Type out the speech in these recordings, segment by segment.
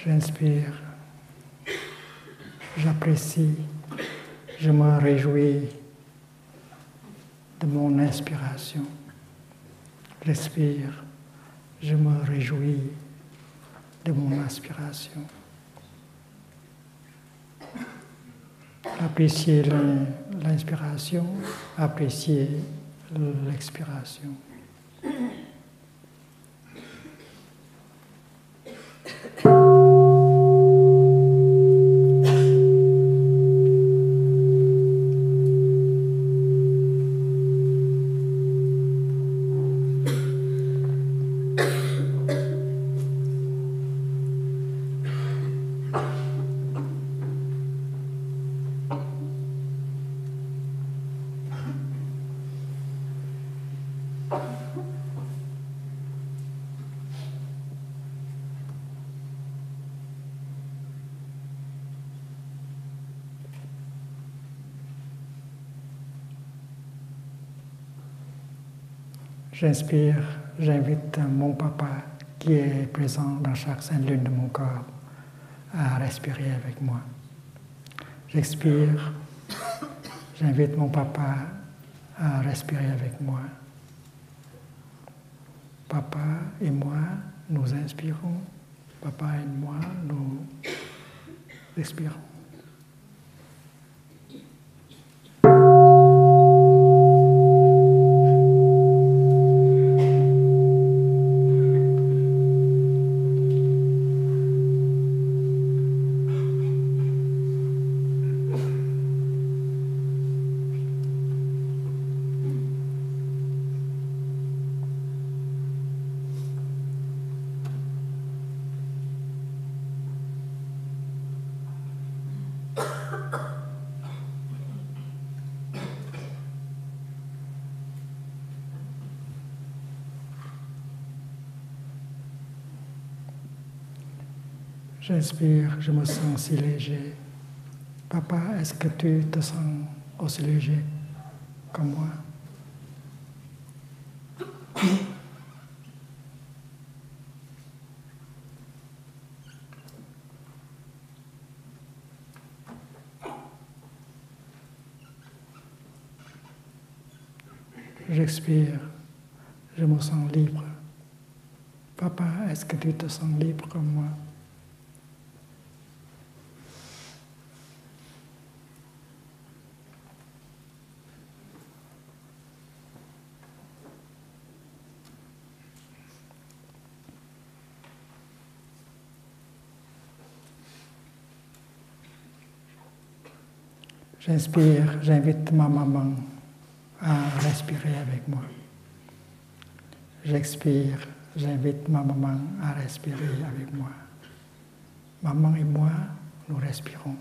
J'inspire, j'apprécie, je me réjouis de mon inspiration. J'expire, je me réjouis de mon inspiration. Apprécier l'inspiration, apprécier l'expiration. J'inspire, j'invite mon papa qui est présent dans chaque sainte lune de mon corps à respirer avec moi. J'expire, j'invite mon papa à respirer avec moi. Papa et moi, nous inspirons. Papa et moi, nous expirons. J'inspire, je me sens si léger. Papa, est-ce que tu te sens aussi léger comme moi? J'expire, je me sens libre. Papa, est-ce que tu te sens libre comme moi? J'inspire, j'invite ma maman à respirer avec moi. J'expire, j'invite ma maman à respirer avec moi. Maman et moi, nous respirons.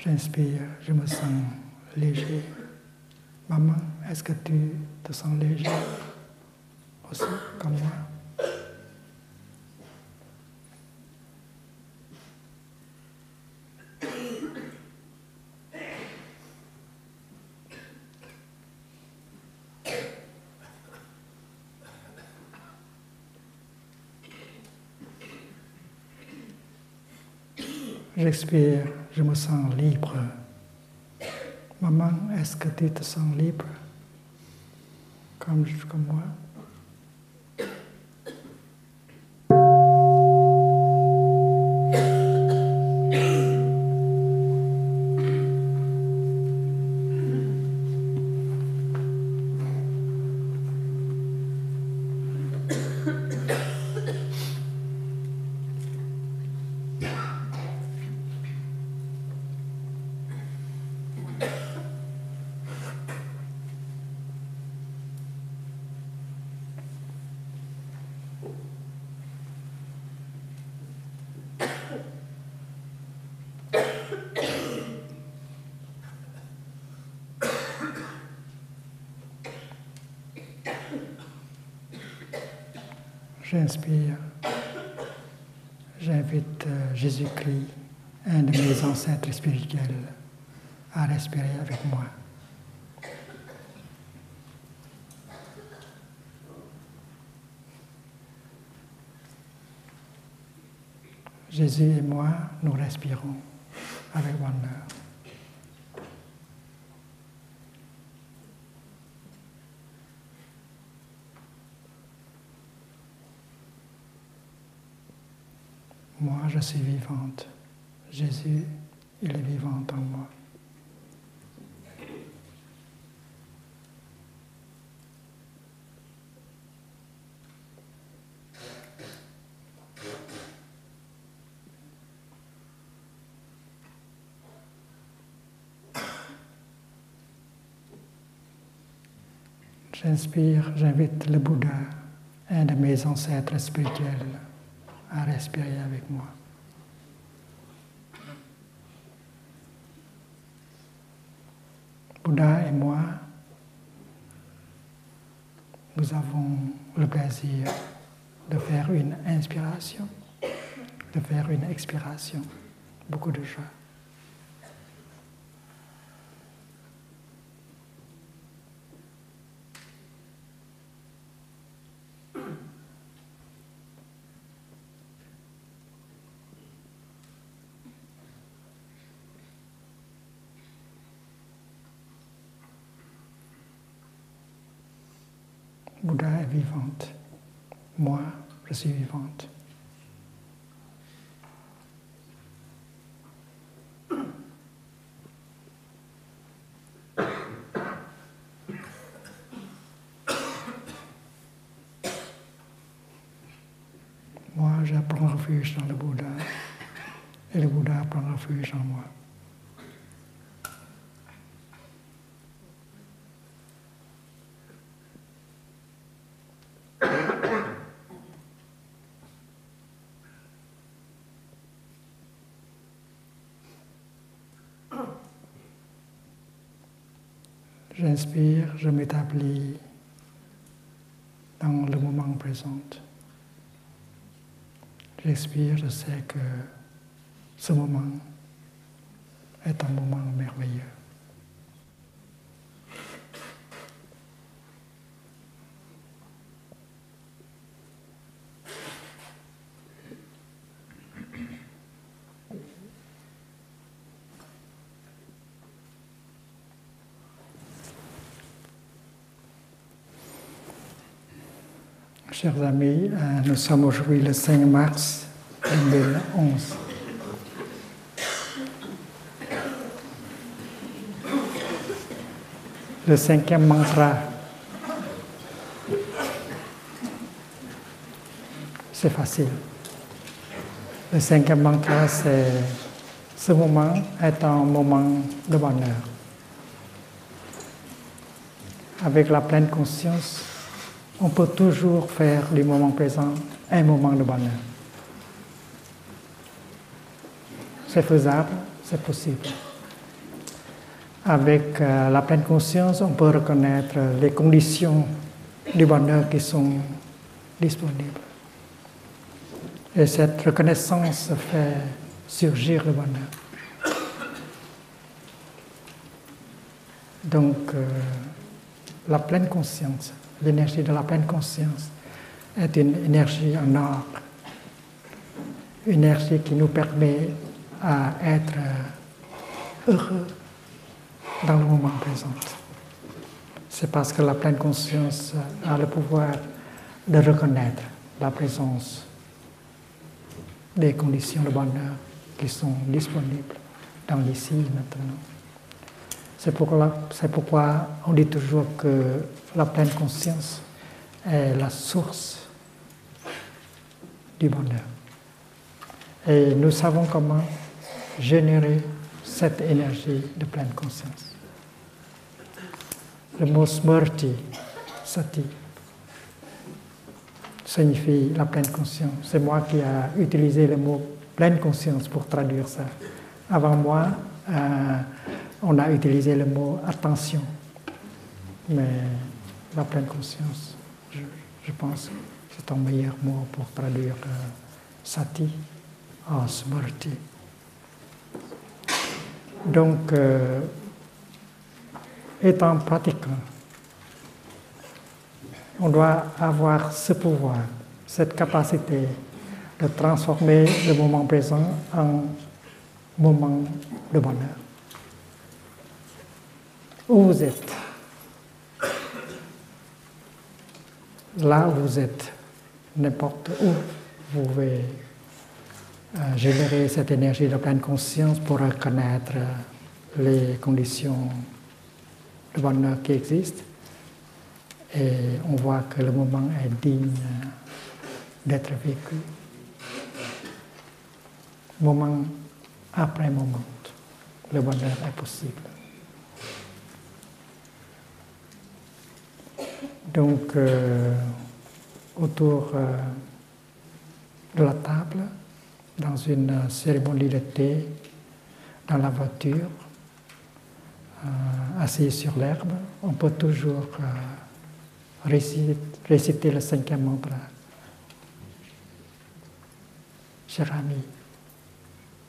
J'inspire, je me sens léger. Maman, est-ce que tu te sens léger aussi, comme moi? J'expire, je me sens libre. Maman, est-ce que tu te sens libre comme moi? J'inspire, j'invite Jésus-Christ, un de mes ancêtres spirituels, à respirer avec moi. Jésus et moi, nous respirons avec bonheur. Moi, je suis vivante. Jésus, il est vivant en moi. J'inspire, j'invite le Bouddha, un de mes ancêtres spirituels, à respirer avec moi. Bouddha et moi, nous avons le plaisir de faire une inspiration, de faire une expiration, beaucoup de joie. Bouddha est vivante. Moi, je suis vivante. Moi, je prends refuge dans le Bouddha et le Bouddha prend refuge en moi. J'inspire, je m'établis dans le moment présent. J'expire, je sais que ce moment est un moment merveilleux. Chers amis, nous sommes aujourd'hui le 5 mars 2011. Le 5e mantra, c'est facile. Le 5e mantra, c'est ce moment est un moment de bonheur. Avec la pleine conscience, on peut toujours faire du moment présent un moment de bonheur. C'est faisable, c'est possible. Avec la pleine conscience, on peut reconnaître les conditions du bonheur qui sont disponibles. Et cette reconnaissance fait surgir le bonheur. Donc, la pleine conscience, l'énergie de la pleine conscience est une énergie en or, une énergie qui nous permet à être heureux dans le moment présent. C'est parce que la pleine conscience a le pouvoir de reconnaître la présence des conditions de bonheur qui sont disponibles dans l'ici et maintenant. C'est pourquoi on dit toujours que la pleine conscience est la source du bonheur. Et nous savons comment générer cette énergie de pleine conscience. Le mot smrti, sati, signifie la pleine conscience. C'est moi qui ai utilisé le mot pleine conscience pour traduire ça. Avant moi, on a utilisé le mot attention. Mais la pleine conscience, je pense que c'est un meilleur mot pour traduire sati en smrti. Donc, étant pratiquant, on doit avoir ce pouvoir, cette capacité de transformer le moment présent en moment de bonheur. Où vous êtes, là où vous êtes, n'importe où, vous pouvez générer cette énergie de pleine conscience pour reconnaître les conditions de bonheur qui existent. Et on voit que le moment est digne d'être vécu. Moment après moment, le bonheur est possible. Donc, autour de la table, dans une cérémonie de thé, dans la voiture, assis sur l'herbe, on peut toujours réciter le 5e mantra. Cher ami,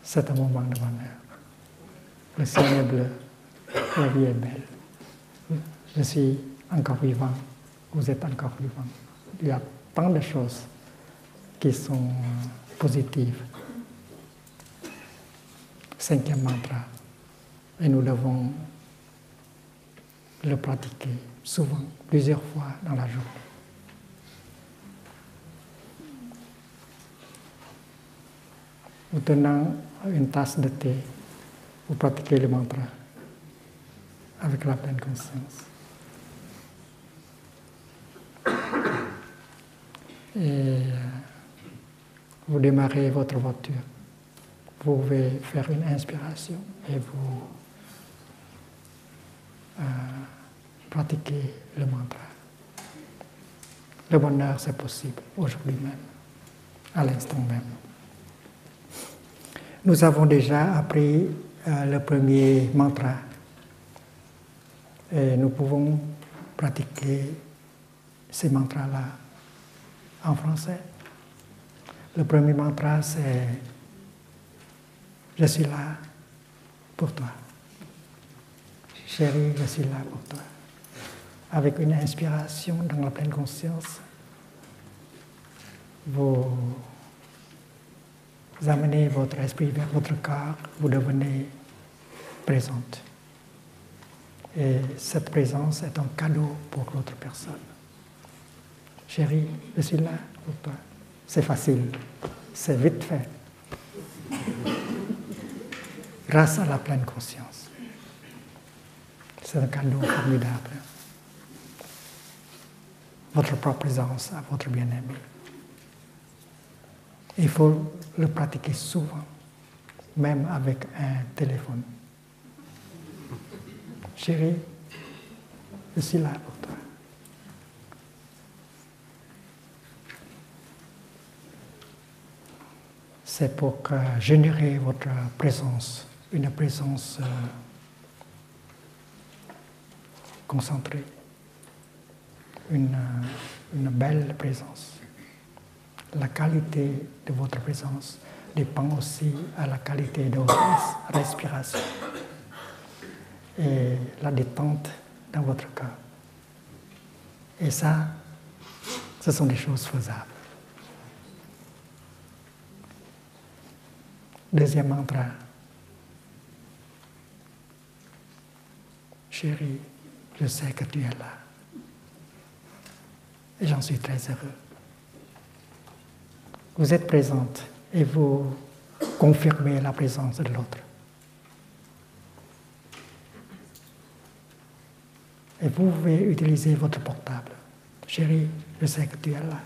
c'est un moment de bonheur. Le ciel est bleu, la vie est belle. Je suis encore vivant, vous êtes encore vivant. Il y a tant de choses qui sont positives. 5e mantra. Et nous devons le pratiquer souvent, plusieurs fois dans la journée. Vous tenant une tasse de thé, vous pratiquez le mantra avec la pleine conscience. Et vous démarrez votre voiture. Vous pouvez faire une inspiration et vous pratiquez le mantra. Le bonheur, c'est possible aujourd'hui même, à l'instant même. Nous avons déjà appris le premier mantra et nous pouvons pratiquer ces mantras-là en français. Le premier mantra, c'est « Je suis là pour toi ». Chérie, je suis là pour toi. Avec une inspiration dans la pleine conscience, vous amenez votre esprit vers votre corps, vous devenez présente. Et cette présence est un cadeau pour l'autre personne. Chérie, je suis là pour toi. C'est facile, c'est vite fait. Grâce à la pleine conscience. C'est un cadeau formidable. Votre propre présence à votre bien-aimé. Il faut le pratiquer souvent, même avec un téléphone. Chérie, je suis là pour toi. C'est pour générer votre présence, une présence concentrée, une belle présence. La qualité de votre présence dépend aussi à la qualité de votre respiration et la détente dans votre cœur. Et ça, ce sont des choses faisables. Deuxième mantra. Chérie, je sais que tu es là. Et j'en suis très heureux. Vous êtes présente et vous confirmez la présence de l'autre. Et vous pouvez utiliser votre portable. Chérie, je sais que tu es là.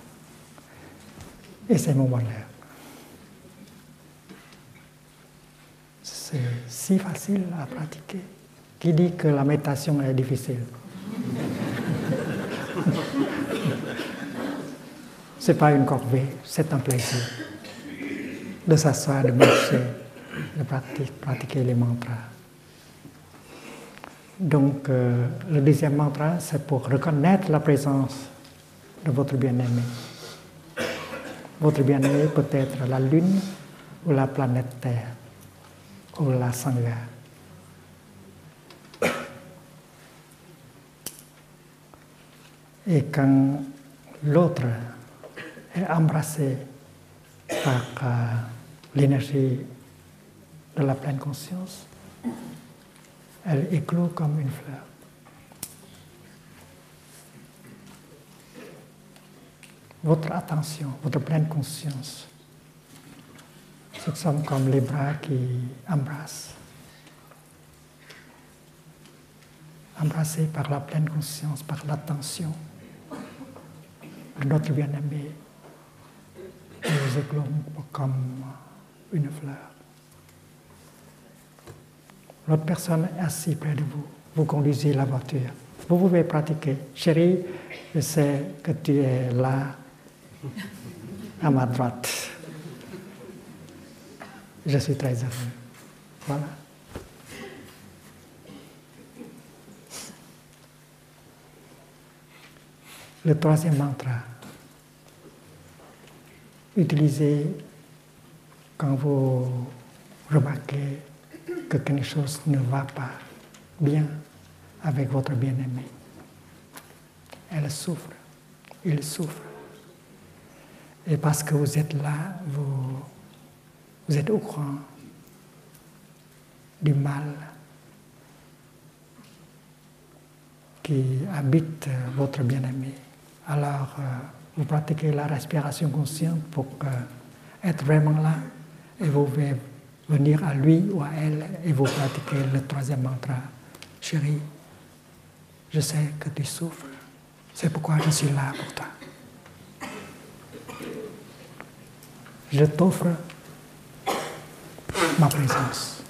Et c'est mon bonheur. C'est si facile à pratiquer. Qui dit que la méditation est difficile? Ce n'est pas une corvée, c'est un plaisir. De s'asseoir, de marcher, de pratiquer les mantras. Donc, le deuxième mantra, c'est pour reconnaître la présence de votre bien-aimé. Votre bien-aimé peut être la Lune ou la planète Terre ou la Sangha. Et quand l'autre est embrassé par l'énergie de la pleine conscience, elle éclot comme une fleur. Votre attention, votre pleine conscience, ce sont comme les bras qui embrassent. Embrassés par la pleine conscience, par l'attention de notre bien-aimé, nous éclosons comme une fleur. L'autre personne est assise près de vous, vous conduisez la voiture. Vous pouvez pratiquer. Chérie, je sais que tu es là, à ma droite. Je suis très heureux. Voilà. Le troisième mantra. Utilisez quand vous remarquez que quelque chose ne va pas bien avec votre bien-aimé. Elle souffre, il souffre. Et parce que vous êtes là, vous êtes au courant du mal qui habite votre bien-aimé. Alors, vous pratiquez la respiration consciente pour être vraiment là et vous pouvez venir à lui ou à elle et vous pratiquez le troisième mantra. Chérie, je sais que tu souffres, c'est pourquoi je suis là pour toi. Je t'offre ma présence.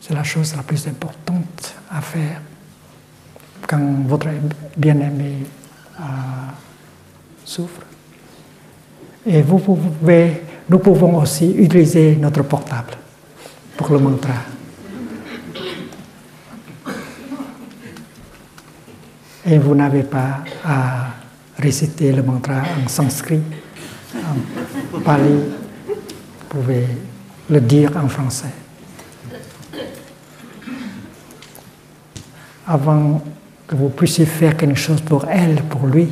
C'est la chose la plus importante à faire quand votre bien-aimé souffre. Et nous pouvons aussi utiliser notre portable pour le mantra. Et vous n'avez pas à réciter le mantra en sanskrit, en pali, vous pouvez le dire en français. Avant que vous puissiez faire quelque chose pour elle, pour lui,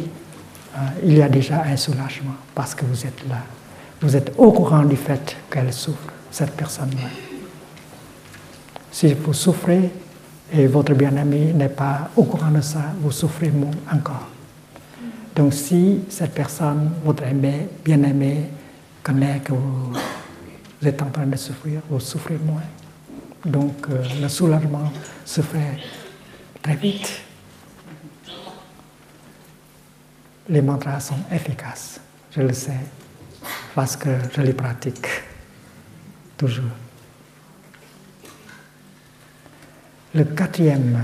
il y a déjà un soulagement parce que vous êtes là. Vous êtes au courant du fait qu'elle souffre, cette personne-là. Si vous souffrez et votre bien-aimé n'est pas au courant de ça, vous souffrez encore. Donc si cette personne, votre bien-aimé, connaît que vous êtes en train de souffrir, vous souffrez moins. Donc le soulagement se fait très vite. Les mantras sont efficaces, je le sais, parce que je les pratique toujours. Le quatrième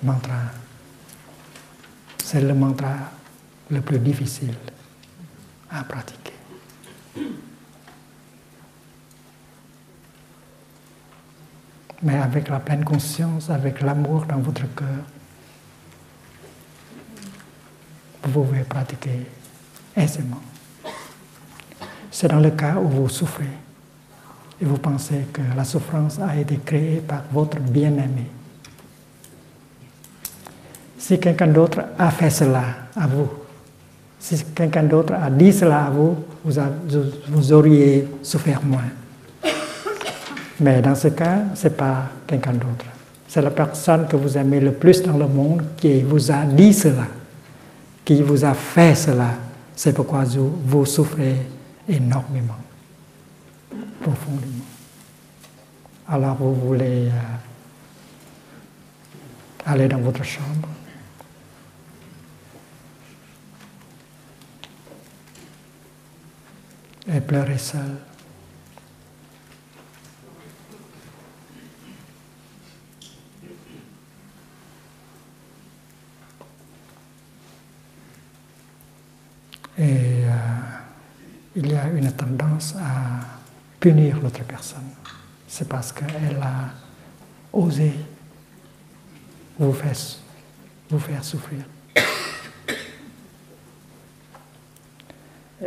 mantra, c'est le mantra le plus difficile à pratiquer. Mais avec la pleine conscience, avec l'amour dans votre cœur, vous pouvez pratiquer aisément. C'est dans le cas où vous souffrez et vous pensez que la souffrance a été créée par votre bien-aimé. Si quelqu'un d'autre a fait cela à vous, si quelqu'un d'autre a dit cela à vous, vous auriez souffert moins. Mais dans ce cas, ce n'est pas quelqu'un d'autre. C'est la personne que vous aimez le plus dans le monde qui vous a dit cela, qui vous a fait cela. C'est pourquoi vous souffrez énormément, profondément. Alors vous voulez aller dans votre chambre, et pleurer seul. Et il y a une tendance à punir l'autre personne. C'est parce qu'elle a osé vous faire souffrir.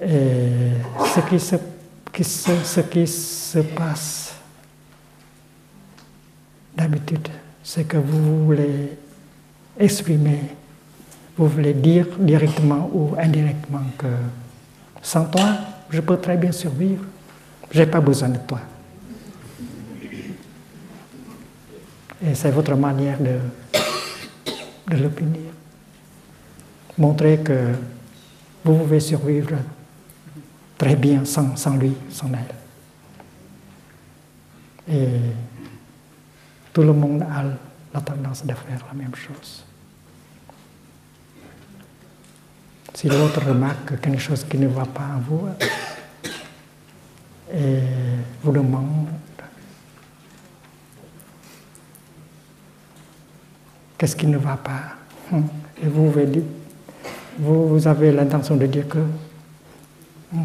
Et ce qui se passe d'habitude, c'est que vous voulez exprimer, vous voulez dire directement ou indirectement que sans toi, je peux très bien survivre, je n'ai pas besoin de toi. Et c'est votre manière de le punir. Montrer que vous pouvez survivre très bien sans lui, sans elle. Et tout le monde a la tendance de faire la même chose. Si l'autre remarque quelque chose qui ne va pas en vous, et vous demande qu'est-ce qui ne va pas, et vous avez l'intention de dire que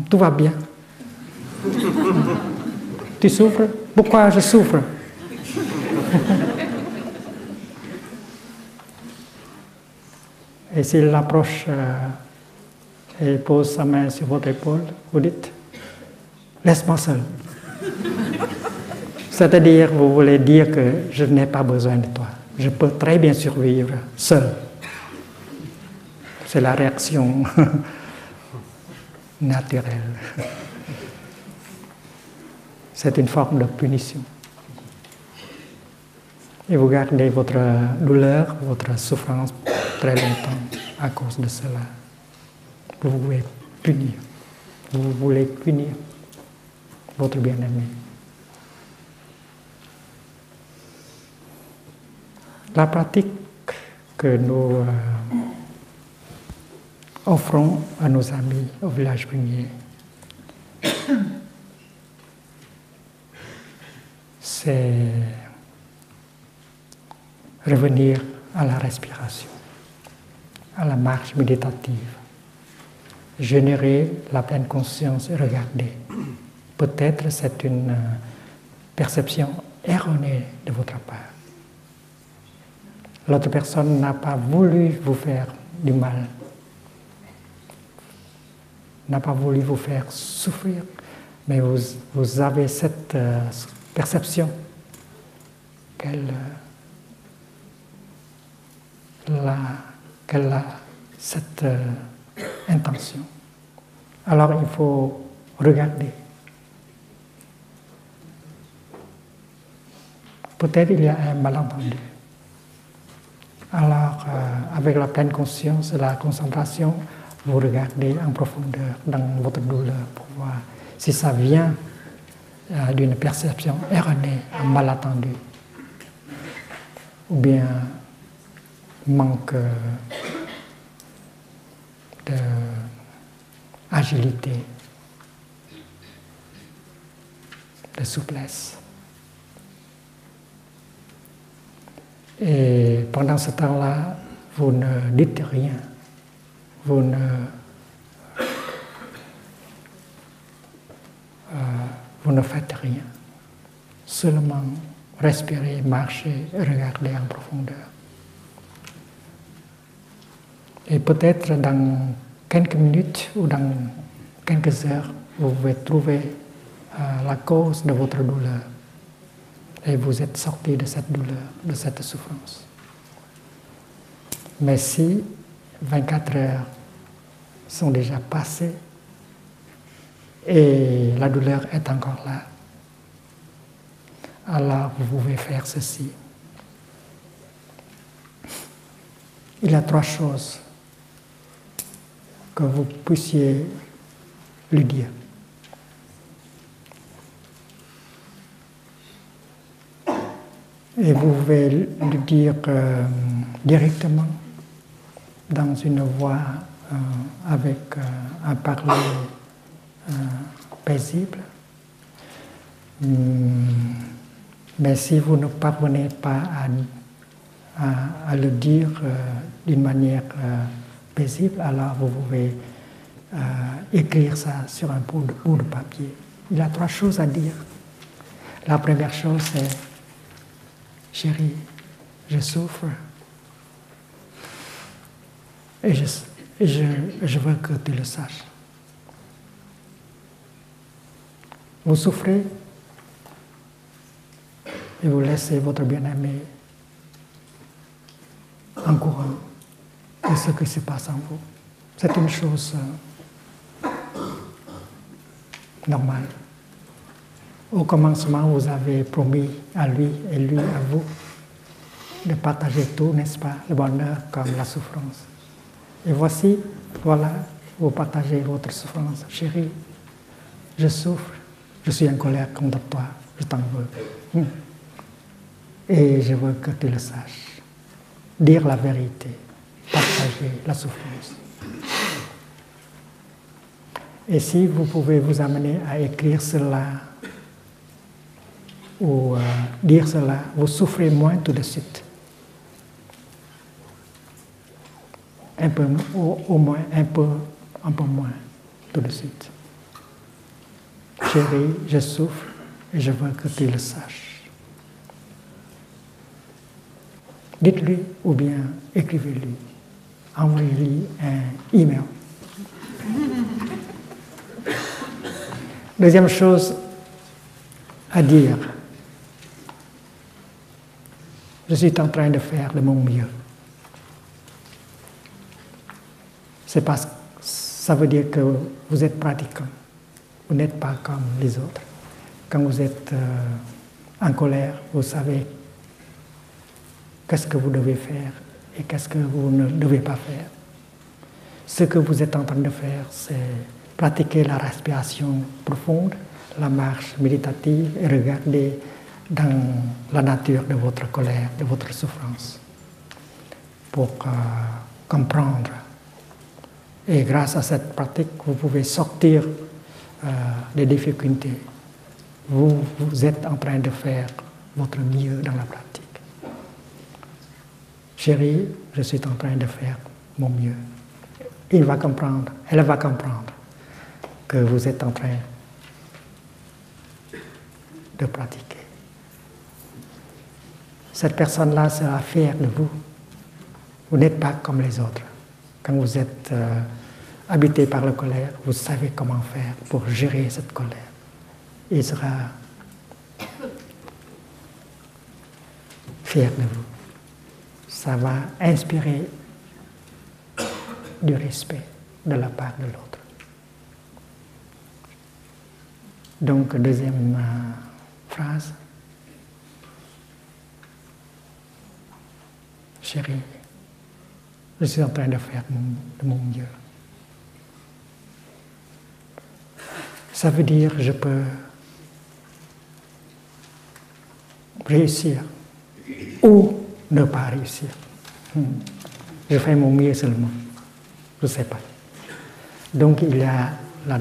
tout va bien. Tu souffres? Pourquoi je souffre? Et s'il approche et pose sa main sur votre épaule, vous dites « Laisse-moi seul ». C'est-à-dire, vous voulez dire que je n'ai pas besoin de toi. Je peux très bien survivre seul. C'est la réaction naturelle. C'est une forme de punition. Et vous gardez votre douleur, votre souffrance très longtemps à cause de cela. Vous voulez punir. Vous voulez punir votre bien-aimé. La pratique que nous offrons à nos amis au village premier, c'est revenir à la respiration, à la marche méditative, générer la pleine conscience et regarder. Peut-être c'est une perception erronée de votre part. L'autre personne n'a pas voulu vous faire du mal, n'a pas voulu vous faire souffrir, mais vous avez cette perception qu'elle a cette intention. Alors il faut regarder. Peut-être il y a un malentendu. Alors, avec la pleine conscience et la concentration, vous regardez en profondeur dans votre douleur pour voir si ça vient d'une perception erronée, mal attendue, ou bien manque d'agilité, de souplesse. Et pendant ce temps-là, vous ne dites rien, vous ne faites rien, seulement respirer, marcher, regarder en profondeur. Et peut-être dans quelques minutes ou dans quelques heures, vous pouvez trouver la cause de votre douleur. Et vous êtes sorti de cette douleur, de cette souffrance. Mais si 24 heures sont déjà passées et la douleur est encore là, alors vous pouvez faire ceci. Il y a 3 choses que vous puissiez lui dire. Et vous pouvez lui dire directement dans une voix avec un parler paisible. Mais si vous ne parvenez pas à le dire d'une manière paisible, alors vous pouvez écrire ça sur un bout de papier. Il y a 3 choses à dire. La première chose, c'est « Chérie, je souffre et je veux que tu le saches. Vous souffrez et vous laissez votre bien-aimé en courant de ce qui se passe en vous. C'est une chose normale. Au commencement, vous avez promis à lui et lui à vous de partager tout, n'est-ce pas, le bonheur comme la souffrance. Et voici, voilà, vous partagez votre souffrance. Chérie, je souffre, je suis en colère contre toi, je t'en veux. Et je veux que tu le saches. Dire la vérité, partager la souffrance. Et si vous pouvez vous amener à écrire cela ou dire cela, vous souffrez moins tout de suite. Un peu, au moins un peu moins tout de suite. Chérie, je souffre et je veux que tu le saches. Dites-lui ou bien écrivez-lui. Envoyez-lui un email. Deuxième chose à dire. Je suis en train de faire de mon mieux. C'est parce que ça veut dire que vous êtes pratiquant. Vous n'êtes pas comme les autres. Quand vous êtes en colère, vous savez qu'est-ce que vous devez faire et qu'est-ce que vous ne devez pas faire. Ce que vous êtes en train de faire, c'est pratiquer la respiration profonde, la marche méditative et regarder dans la nature de votre colère, de votre souffrance, pour comprendre. Et grâce à cette pratique, vous pouvez sortir des difficultés. Vous êtes en train de faire votre mieux dans la pratique. Chérie, je suis en train de faire mon mieux. Il va comprendre, elle va comprendre que vous êtes en train de pratiquer. Cette personne-là sera fière de vous. Vous n'êtes pas comme les autres. Quand vous êtes habité par la colère, vous savez comment faire pour gérer cette colère. Il sera fier de vous. Ça va inspirer du respect de la part de l'autre. Donc, deuxième phrase. Chérie, je suis en train de faire de mon mieux. Ça veut dire que je peux réussir ou ne pas réussir. Je fais mon mieux seulement. Je ne sais pas. Donc il y a la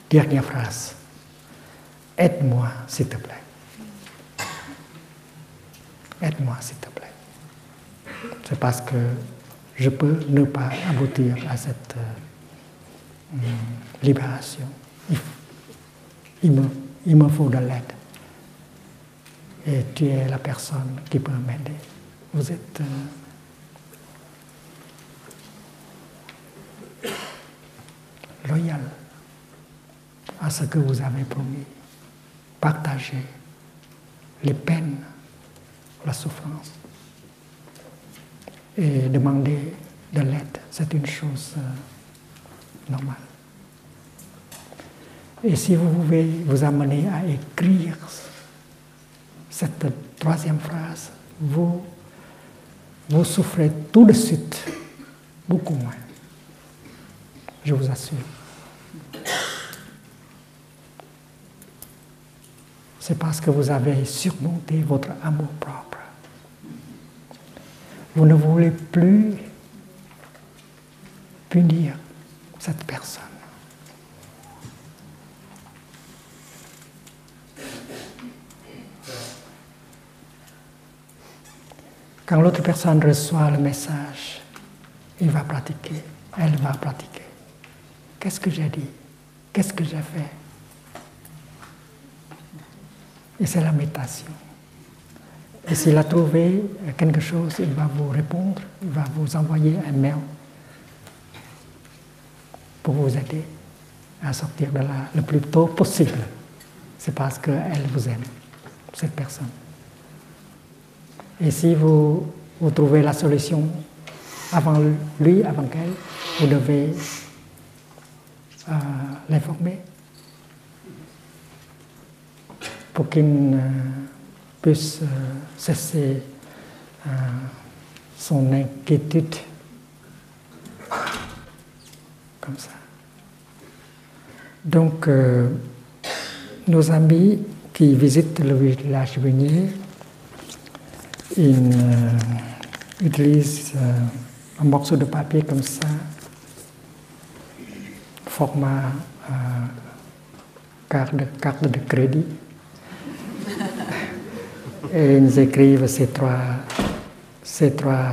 dernière phrase. Aide-moi, s'il te plaît. Aide-moi, s'il te plaît. C'est parce que je peux ne pas aboutir à cette libération. Il me faut de l'aide. et tu es la personne qui peut m'aider. Vous êtes loyal à ce que vous avez promis. Partagez les peines, la souffrance. Et demander de l'aide, c'est une chose normale. Et si vous pouvez vous amener à écrire cette troisième phrase, vous souffrez tout de suite beaucoup moins. Je vous assure. C'est parce que vous avez surmonté votre amour-propre. Vous ne voulez plus punir cette personne. Quand l'autre personne reçoit le message, il va pratiquer, elle va pratiquer. Qu'est-ce que j'ai dit? Qu'est-ce que j'ai fait? Et c'est la méditation. Et s'il a trouvé quelque chose, il va vous répondre, il va vous envoyer un mail pour vous aider à sortir de là le plus tôt possible. C'est parce qu'elle vous aime, cette personne. Et si vous trouvez la solution avant lui, avant qu'elle, vous devez l'informer pour qu'il puisse cesser son inquiétude comme ça. Donc, nos amis qui visitent le village Bunier, ils utilisent un morceau de papier comme ça, format carte de crédit. Et ils écrivent ces trois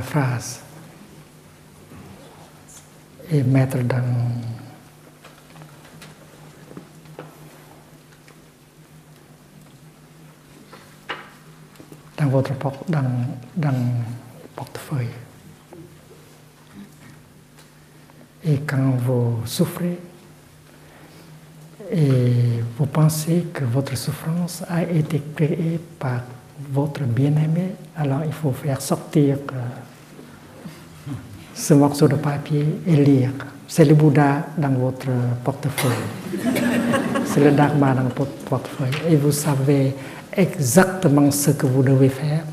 phrases et mettre dans votre portefeuille. Et quand vous souffrez et vous pensez que votre souffrance a été créée par votre bien-aimé, alors il faut faire sortir ce morceau de papier et lire. C'est le Bouddha dans votre portefeuille. C'est le Dharma dans votre portefeuille. Et vous savez exactement ce que vous devez faire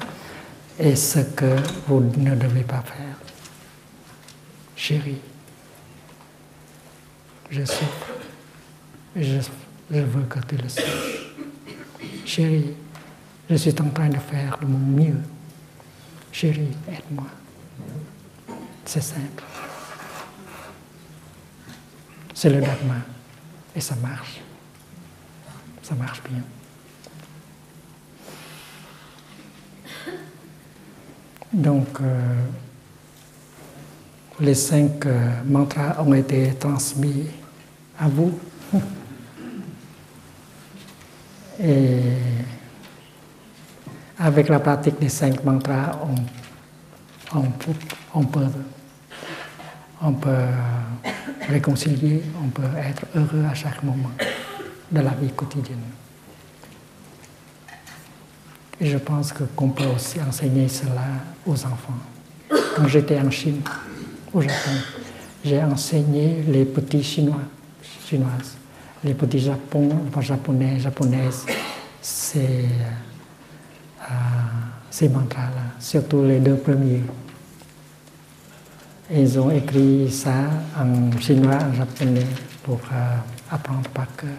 et ce que vous ne devez pas faire. Chérie, je souffre. Je veux que tu le saches. Chérie, je suis en train de faire de mon mieux. Chérie, aide-moi. C'est simple. C'est le Dharma. Et ça marche. Ça marche bien. Donc, les 5 mantras ont été transmis à vous. Et avec la pratique des 5 mantras, on peut réconcilier, on peut être heureux à chaque moment de la vie quotidienne. Et je pense qu'on peut aussi enseigner cela aux enfants. Quand j'étais en Chine, au Japon, j'ai enseigné les petits chinoises, les petits japonais, japonaises, ces mantras-là, surtout les 2 premiers. Et ils ont écrit ça en chinois, en japonais, pour apprendre par cœur.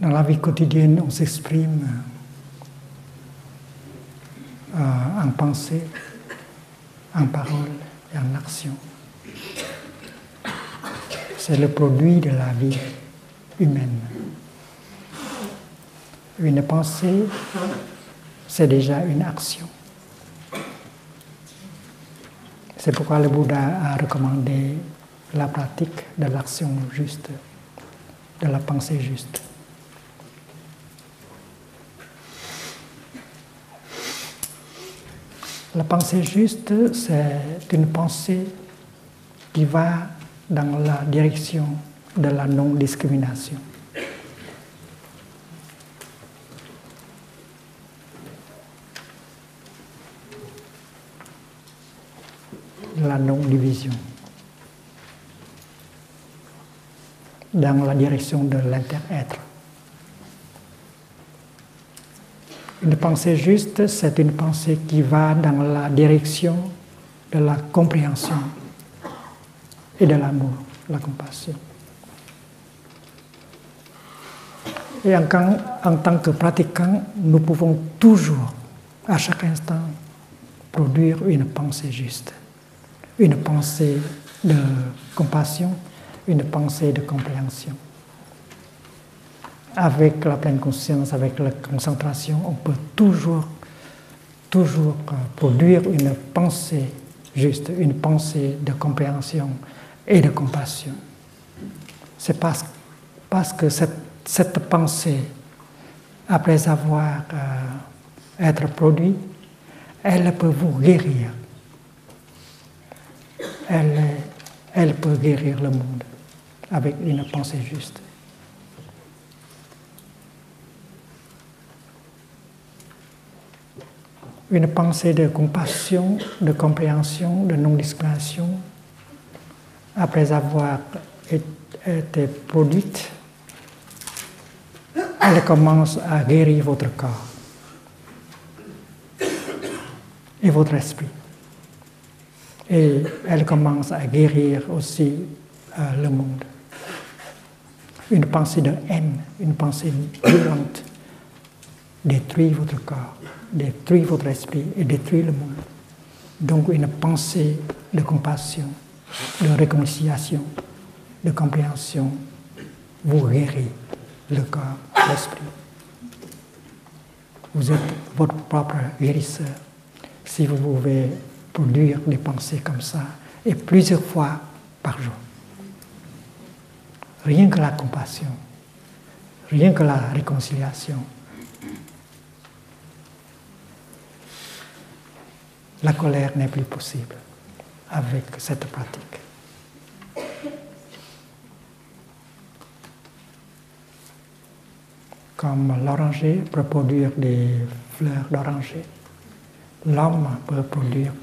Dans la vie quotidienne, on s'exprime en pensée, en parole et en action. C'est le produit de la vie humaine. Une pensée, c'est déjà une action. C'est pourquoi le Bouddha a recommandé la pratique de l'action juste, de la pensée juste. La pensée juste, c'est une pensée qui va dans la direction de la non-discrimination. La non-division, dans la direction de l'inter-être. Une pensée juste, c'est une pensée qui va dans la direction de la compréhension et de l'amour, la compassion. Et en tant que pratiquants, nous pouvons toujours, à chaque instant, produire une pensée juste. Une pensée de compassion, une pensée de compréhension. Avec la pleine conscience, avec la concentration, on peut toujours produire une pensée juste, une pensée de compréhension et de compassion. C'est parce que cette pensée, après avoir été produite, elle peut vous guérir. Elle peut guérir le monde avec une pensée juste. Une pensée de compassion, de compréhension, de non-discrimination, après avoir été produite, elle commence à guérir votre corps et votre esprit. Et elle commence à guérir aussi le monde. Une pensée de haine, une pensée violente détruit votre corps, détruit votre esprit et détruit le monde. Donc une pensée de compassion, de réconciliation, de compréhension vous guérit le corps, l'esprit. Vous êtes votre propre guérisseur. Si vous pouvez produire des pensées comme ça, et plusieurs fois par jour. Rien que la compassion, rien que la réconciliation. La colère n'est plus possible avec cette pratique. Comme l'oranger peut produire des fleurs d'oranger, l'homme peut produire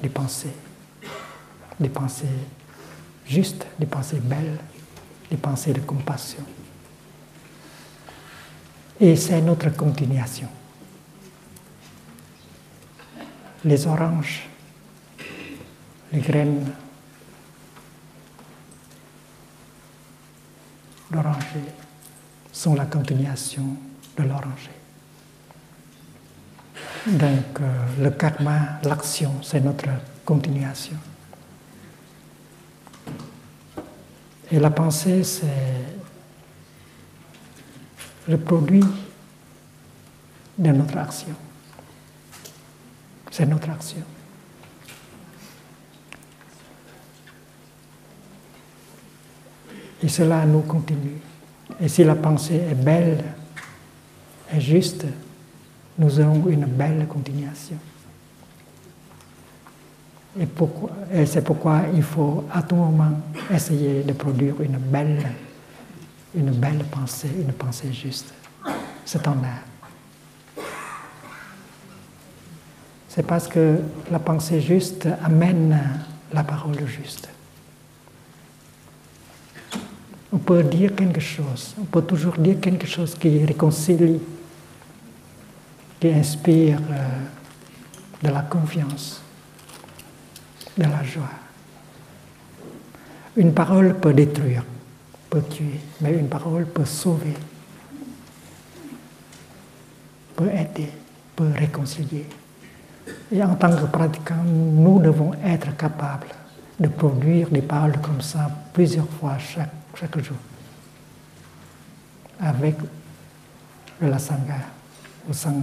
des pensées justes, des pensées belles, des pensées de compassion. Et c'est notre continuation. Les oranges, les graines d'oranger sont la continuation de l'oranger. Donc le karma, l'action, c'est notre continuation. Et la pensée, c'est le produit de notre action. C'est notre action. Et cela nous continue. Et si la pensée est belle, est juste, nous aurons une belle continuation. Et c'est pourquoi il faut à tout moment essayer de produire une belle pensée, une pensée juste. C'est en art. C'est parce que la pensée juste amène la parole juste. On peut dire quelque chose, on peut toujours dire quelque chose qui réconcilie, qui inspire de la confiance, de la joie. Une parole peut détruire, peut tuer, mais une parole peut sauver, peut aider, peut réconcilier. Et en tant que pratiquants, nous devons être capables de produire des paroles comme ça plusieurs fois chaque jour. Avec la Sangha, au sein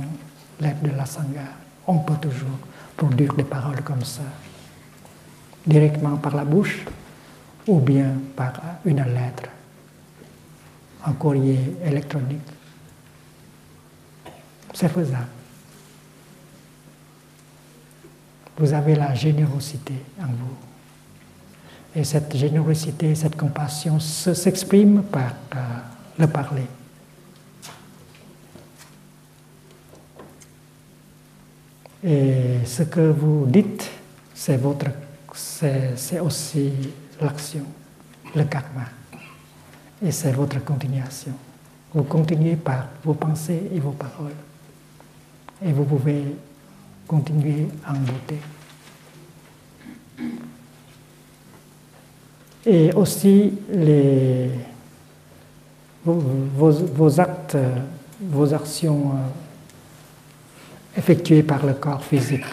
de la Sangha, on peut toujours produire des paroles comme ça, directement par la bouche ou bien par une lettre, un courrier électronique. C'est faisable. Vous avez la générosité en vous. Et cette générosité, cette compassion s'exprime par le parler. Et ce que vous dites, c'est aussi l'action, le karma. Et c'est votre continuation. Vous continuez par vos pensées et vos paroles. Et vous pouvez continuer en beauté. Et aussi vos actes, vos actions effectuées par le corps physique,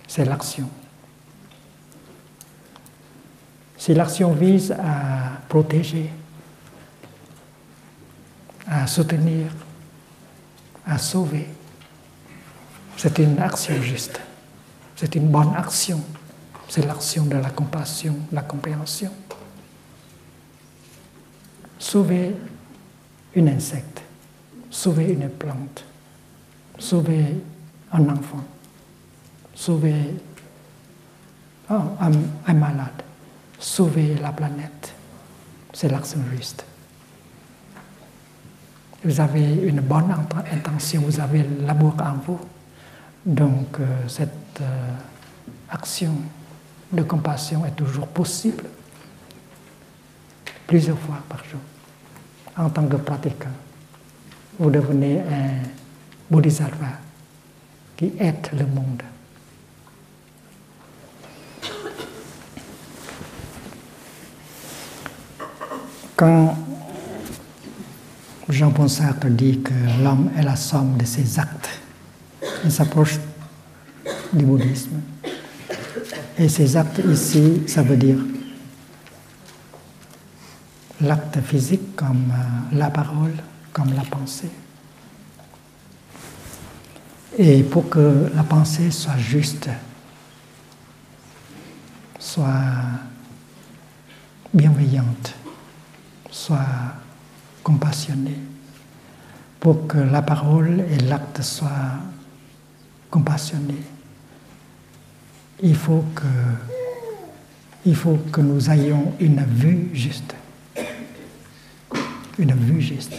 c'est l'action. Si l'action vise à protéger, à soutenir, à sauver, c'est une action juste. C'est une bonne action. C'est l'action de la compassion, de la compréhension. Sauver un insecte, sauver une plante, sauver un enfant, sauver un malade, sauver la planète, c'est l'action juste. Vous avez une bonne intention, vous avez l'amour en vous. Donc cette action de compassion est toujours possible, plusieurs fois par jour. En tant que pratiquant, vous devenez un bodhisattva qui aide le monde. Quand Jean-Paul Sartre dit que l'homme est la somme de ses actes, il s'approche du bouddhisme. Et ces actes ici, ça veut dire l'acte physique comme la parole, comme la pensée. Et pour que la pensée soit juste, soit bienveillante, soit compassionnée, pour que la parole et l'acte soient compassionnés, il faut que nous ayons une vue juste. Une vue juste.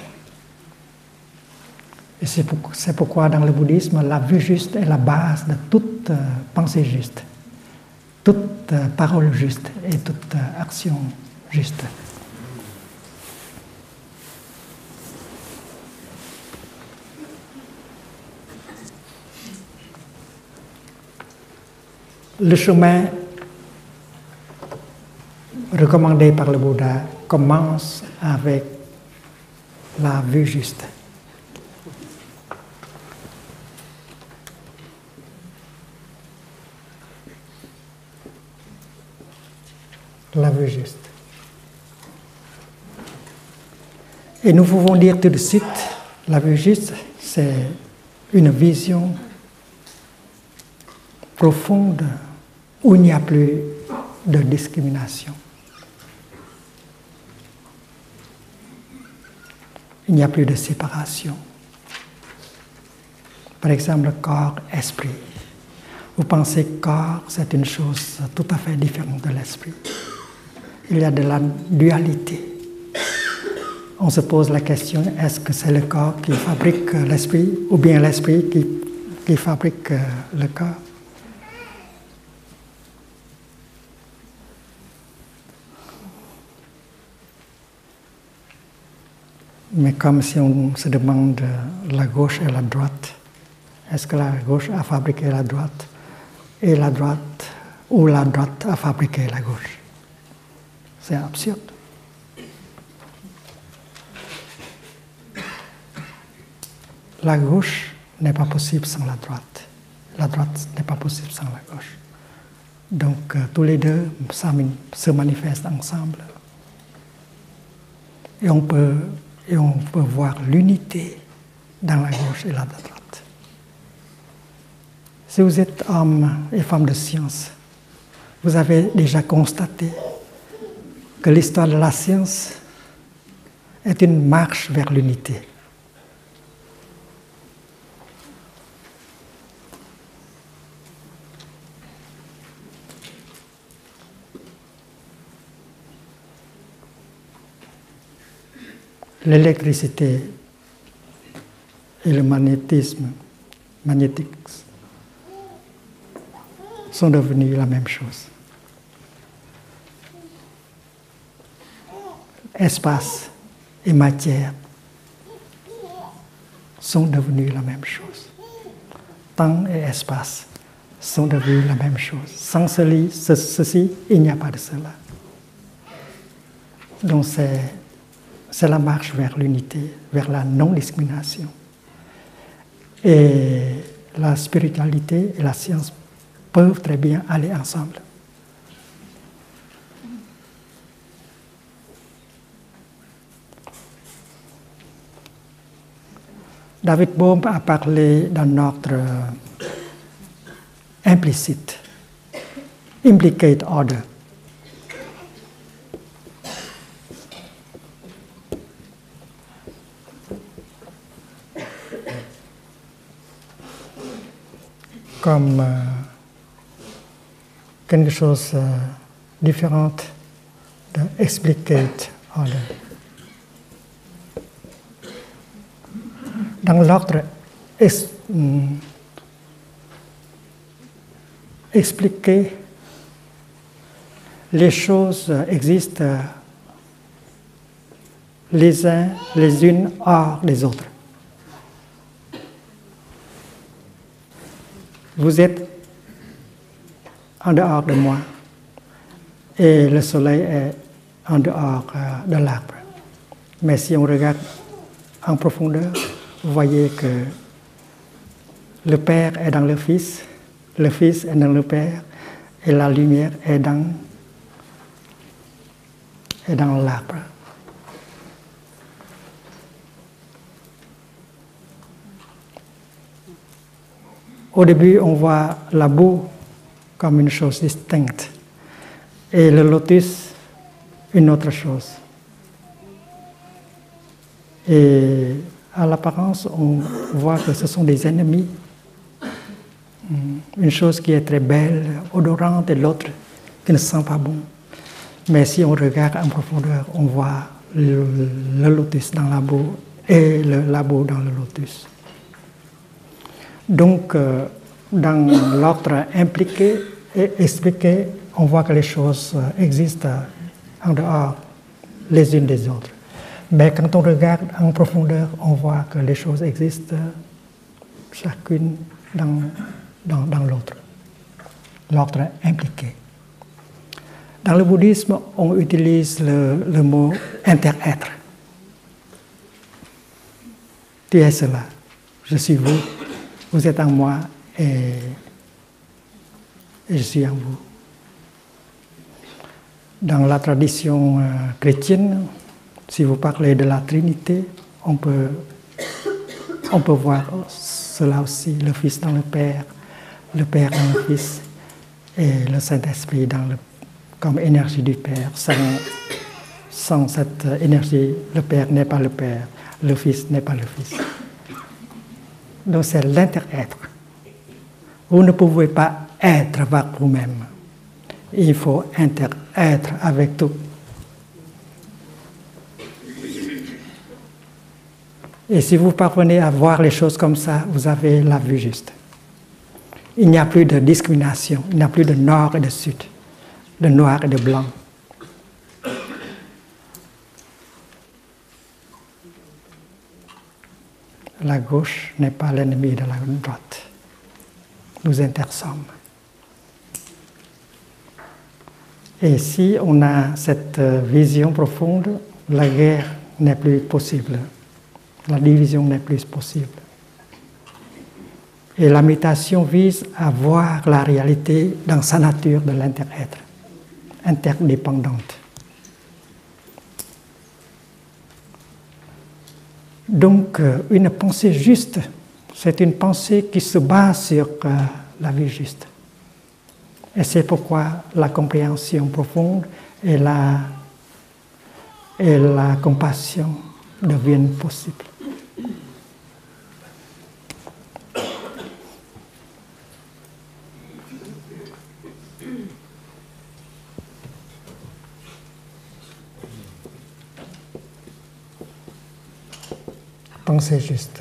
Et c'est pourquoi dans le bouddhisme, la vue juste est la base de toute pensée juste, toute parole juste et toute action juste. Le chemin recommandé par le Bouddha commence avec la vue juste. La vue juste. Et nous pouvons dire tout de suite, la vue juste, c'est une vision profonde où il n'y a plus de discrimination. Il n'y a plus de séparation. Par exemple, corps-esprit. Vous pensez que corps, c'est une chose tout à fait différente de l'esprit. Il y a de la dualité. On se pose la question, est-ce que c'est le corps qui fabrique l'esprit ou bien l'esprit qui fabrique le corps? Mais comme si on se demande la gauche et la droite, est-ce que la gauche a fabriqué la droite et la droite, ou la droite a fabriqué la gauche? C'est absurde. la gauche n'est pas possible sans la droite. La droite n'est pas possible sans la gauche. Donc tous les deux se manifestent ensemble. Et on peut voir l'unité dans la gauche et la droite. Si vous êtes homme et femme de science, vous avez déjà constaté que l'histoire de la science est une marche vers l'unité. L'électricité et le magnétisme magnétique sont devenus la même chose. Espace et matière sont devenus la même chose. Temps et espace sont devenus la même chose. Sans ceci, il n'y a pas de cela. Donc c'est la marche vers l'unité, vers la non-discrimination. Et la spiritualité et la science peuvent très bien aller ensemble. David Bohm a parlé d'un ordre implicite, implicate order. Comme quelque chose de différent de explicate order. Dans l'ordre expliqué, les choses existent les unes hors des autres. Vous êtes en dehors de moi et le soleil est en dehors de l'arbre. Mais si on regarde en profondeur, vous voyez que le Père est dans le Fils est dans le Père, et la lumière est dans l'arbre. Au début, on voit la boue comme une chose distincte et le lotus une autre chose. Et à l'apparence, on voit que ce sont des ennemis. Une chose qui est très belle, odorante, et l'autre qui ne sent pas bon. Mais si on regarde en profondeur, on voit le lotus dans la boue et la boue dans le lotus. Donc, dans l'ordre impliqué et expliqué, on voit que les choses existent en dehors les unes des autres. Mais quand on regarde en profondeur, on voit que les choses existent chacune dans l'autre, l'ordre impliqué. Dans le bouddhisme, on utilise le mot inter-être. Tu es cela, je suis vous, vous êtes en moi et je suis en vous. Dans la tradition chrétienne, si vous parlez de la Trinité, on peut voir cela aussi, le Fils dans le Père dans le Fils et le Saint-Esprit comme énergie du Père. Sans cette énergie, le Père n'est pas le Père, le Fils n'est pas le Fils. Donc c'est l'inter-être. Vous ne pouvez pas être par vous-même. Il faut inter-être avec tout. Et si vous parvenez à voir les choses comme ça, vous avez la vue juste. Il n'y a plus de discrimination, il n'y a plus de nord et de sud, de noir et de blanc. La gauche n'est pas l'ennemi de la droite. Nous intersommes. Et si on a cette vision profonde, la guerre n'est plus possible. La division n'est plus possible. Et la méditation vise à voir la réalité dans sa nature de l'inter-être, interdépendante. Donc, une pensée juste, c'est une pensée qui se base sur la vie juste. Et c'est pourquoi la compréhension profonde et la compassion deviennent possibles. Pensée juste.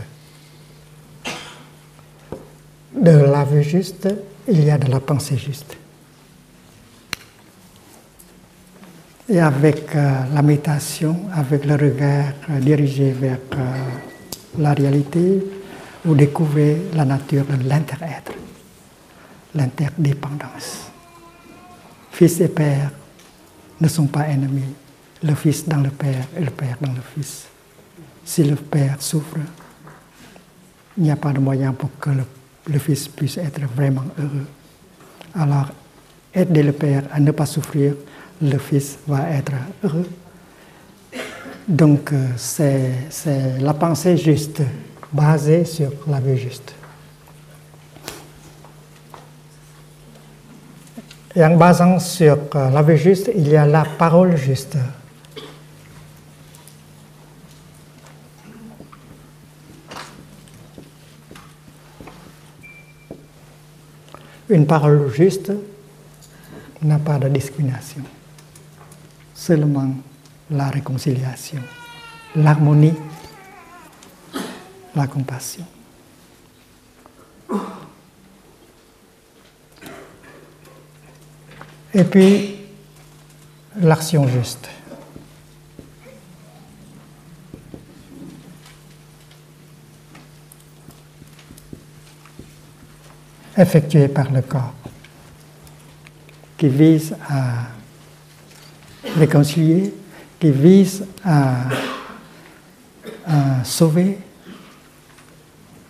De la vie juste, il y a de la pensée juste. Et avec la méditation, avec le regard dirigé vers la réalité, vous découvrez la nature de l'inter-être, l'interdépendance. Fils et père ne sont pas ennemis. Le fils dans le père et le père dans le fils. Si le père souffre, il n'y a pas de moyen pour que le fils puisse être vraiment heureux. Alors, aider le père à ne pas souffrir, le fils va être heureux. Donc, c'est la pensée juste, basée sur la vie juste. Et en basant sur la vie juste, il y a la parole juste. Une parole juste n'a pas de discrimination, seulement la réconciliation, l'harmonie, la compassion. Et puis, l'action juste. Effectuée par le corps, qui vise à réconcilier, qui vise à sauver,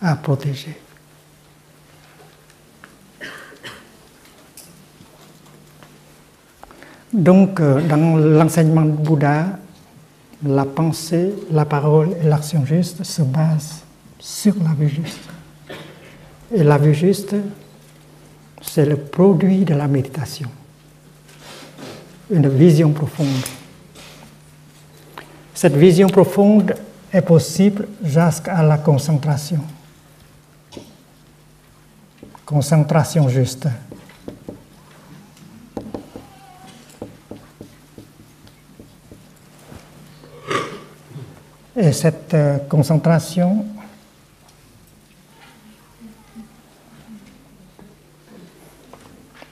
à protéger. Donc, dans l'enseignement du Bouddha, la pensée, la parole et l'action juste se basent sur la vie juste. Et la vie juste, c'est le produit de la méditation, une vision profonde. Cette vision profonde est possible jusqu'à la concentration. Concentration juste. Et cette concentration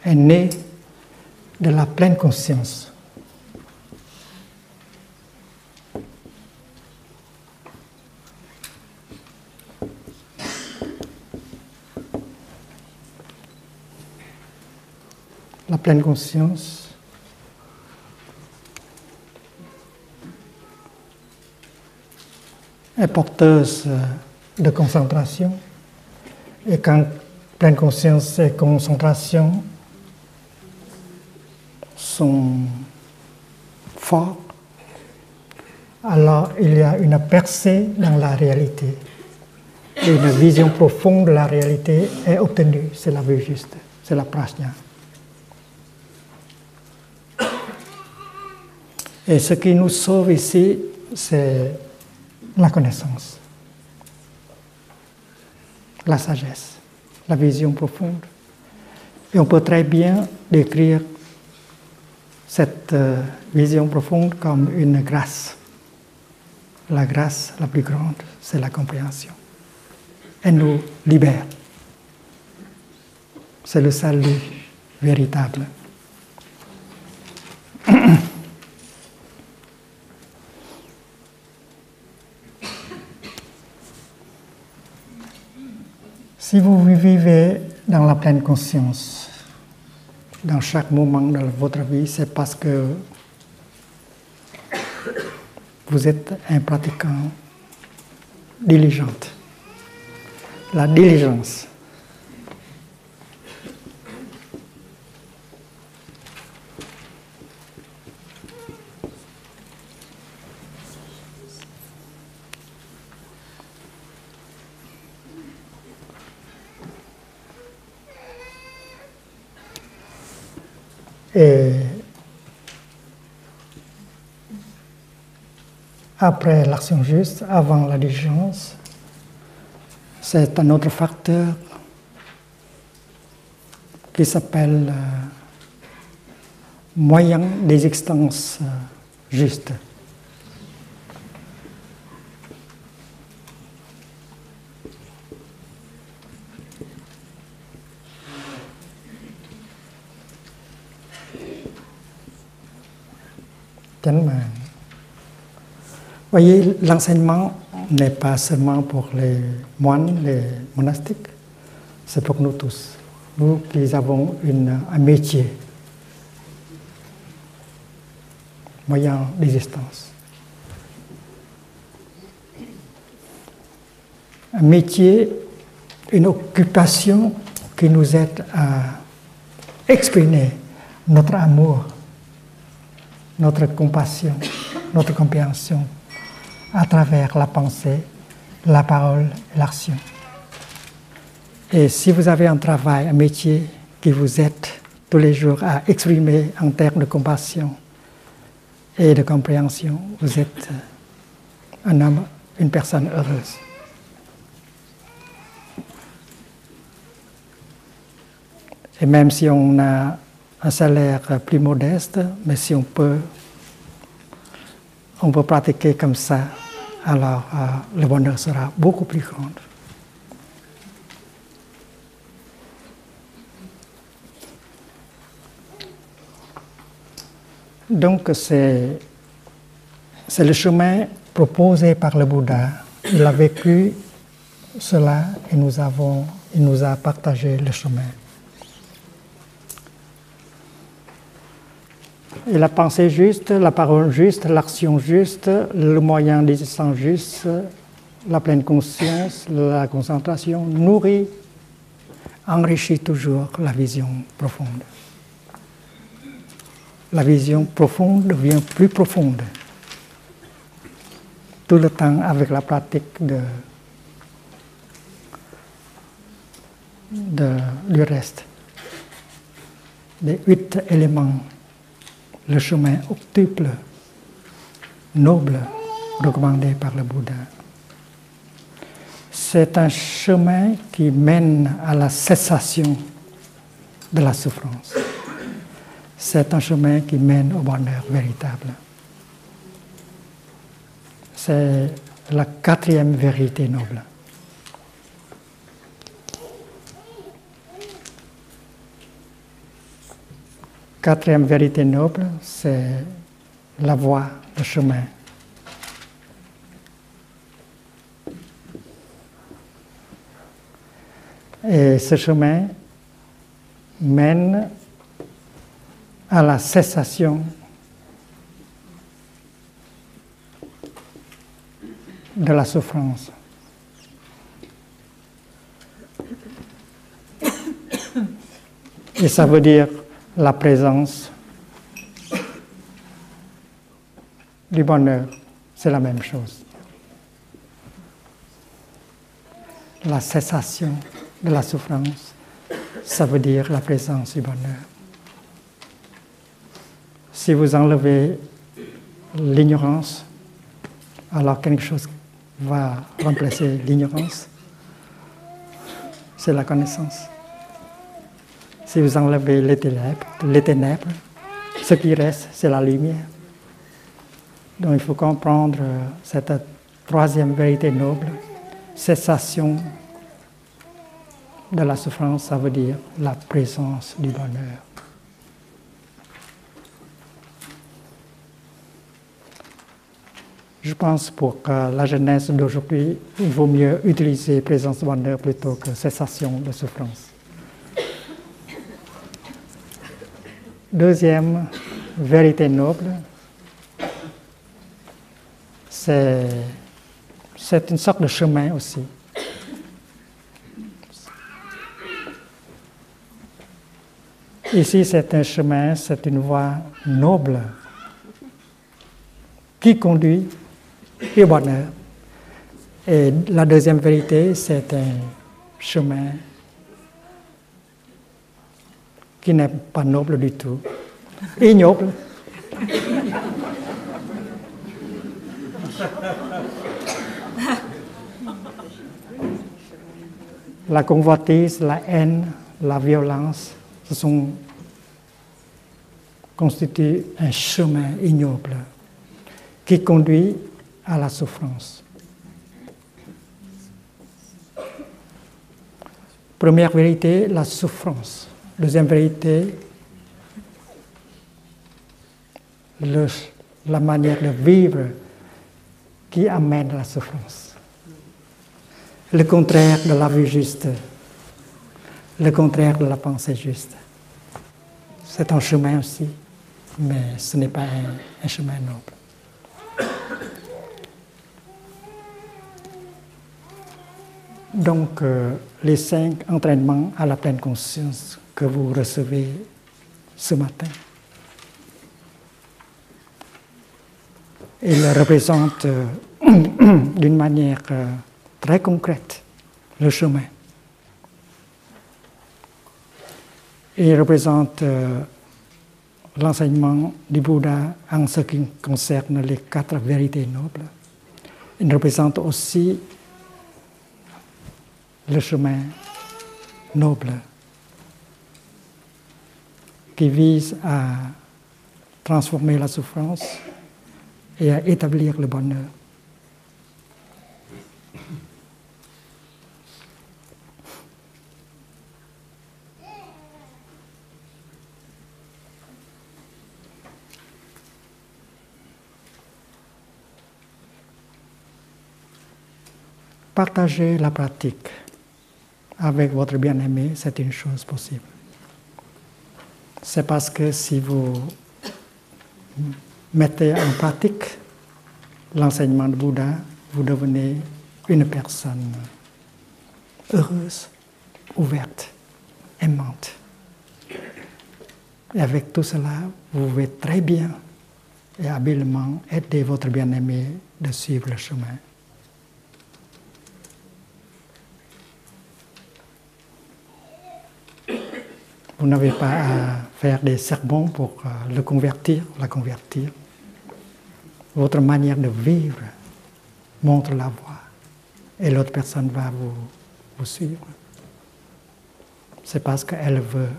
est née de la pleine conscience. La pleine conscience est porteuse de concentration. Et quand pleine conscience et concentration sont forts, alors il y a une percée dans la réalité. Et une vision profonde de la réalité est obtenue. C'est la vue juste, c'est la prajna. Et ce qui nous sauve ici, c'est la connaissance, la sagesse, la vision profonde. Et on peut très bien décrire cette vision profonde comme une grâce. La grâce la plus grande, c'est la compréhension. Elle nous libère. C'est le salut véritable. Si vous vivez dans la pleine conscience, dans chaque moment de votre vie, c'est parce que vous êtes un pratiquant diligent. La diligence, Et après l'action juste, avant la diligence, c'est un autre facteur qui s'appelle moyen d'existence juste. Voyez, l'enseignement n'est pas seulement pour les moines, les monastiques, c'est pour nous tous. Nous qui avons un métier, moyen d'existence. Un métier, une occupation qui nous aide à exprimer notre amour, notre compassion, notre compréhension à travers la pensée, la parole et l'action. Et si vous avez un travail, un métier qui vous aide tous les jours à exprimer en termes de compassion et de compréhension, vous êtes un homme, une personne heureuse. Et même si on a un salaire plus modeste, mais si on peut pratiquer comme ça, alors le bonheur sera beaucoup plus grand. Donc c'est le chemin proposé par le Bouddha. Il a vécu cela et il nous a partagé le chemin. Et la pensée juste, la parole juste, l'action juste, le moyen d'existence juste, la pleine conscience, la concentration nourrit, enrichit toujours la vision profonde. La vision profonde devient plus profonde tout le temps avec la pratique du reste, des 8 éléments. Le chemin octuple, noble, recommandé par le Bouddha. C'est un chemin qui mène à la cessation de la souffrance. C'est un chemin qui mène au bonheur véritable. C'est la 4e vérité noble. Quatrième vérité noble, c'est la voie, le chemin. Et ce chemin mène à la cessation de la souffrance. Et ça veut dire la présence du bonheur, c'est la même chose. La cessation de la souffrance, ça veut dire la présence du bonheur. Si vous enlevez l'ignorance, alors quelque chose va remplacer l'ignorance, c'est la connaissance. Si vous enlevez les ténèbres, ce qui reste, c'est la lumière. Donc il faut comprendre cette 3e vérité noble, cessation de la souffrance, ça veut dire la présence du bonheur. Je pense pour la jeunesse d'aujourd'hui, il vaut mieux utiliser présence du bonheur plutôt que cessation de souffrance. 2e vérité noble, c'est une sorte de chemin aussi. Ici, c'est un chemin, c'est une voie noble qui conduit au bonheur. Et la 2e vérité, c'est un chemin qui n'est pas noble du tout, ignoble. La convoitise, la haine, la violence, constituent un chemin ignoble qui conduit à la souffrance. Première vérité, la souffrance. Deuxième vérité, la manière de vivre qui amène la souffrance. Le contraire de la vue juste, le contraire de la pensée juste. C'est un chemin aussi, mais ce n'est pas un chemin noble. Donc, les 5 entraînements à la pleine conscience que vous recevez ce matin, ils représentent d'une manière très concrète le chemin. Ils représentent l'enseignement du Bouddha en ce qui concerne les 4 vérités nobles. Ils représentent aussi le chemin noble qui vise à transformer la souffrance et à établir le bonheur. Partager la pratique avec votre bien-aimé, c'est une chose possible. C'est parce que si vous mettez en pratique l'enseignement de Bouddha, vous devenez une personne heureuse, ouverte, aimante. Et avec tout cela, vous pouvez très bien et habilement aider votre bien-aimé de suivre le chemin. Vous n'avez pas à faire des sermons pour le convertir, la convertir. Votre manière de vivre montre la voie et l'autre personne va vous suivre. C'est parce qu'elle veut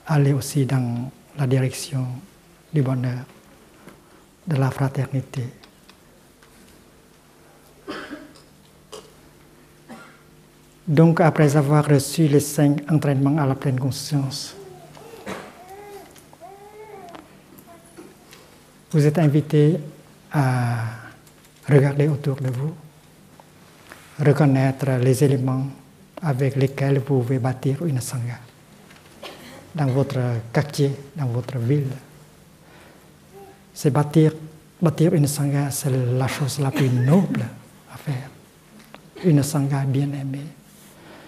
aller aussi dans la direction du bonheur, de la fraternité. Donc, après avoir reçu les 5 entraînements à la pleine conscience, vous êtes invité à regarder autour de vous, reconnaître les éléments avec lesquels vous pouvez bâtir une sangha dans votre quartier, dans votre ville. C'est bâtir une sangha, c'est la chose la plus noble à faire. Une sangha bien aimée.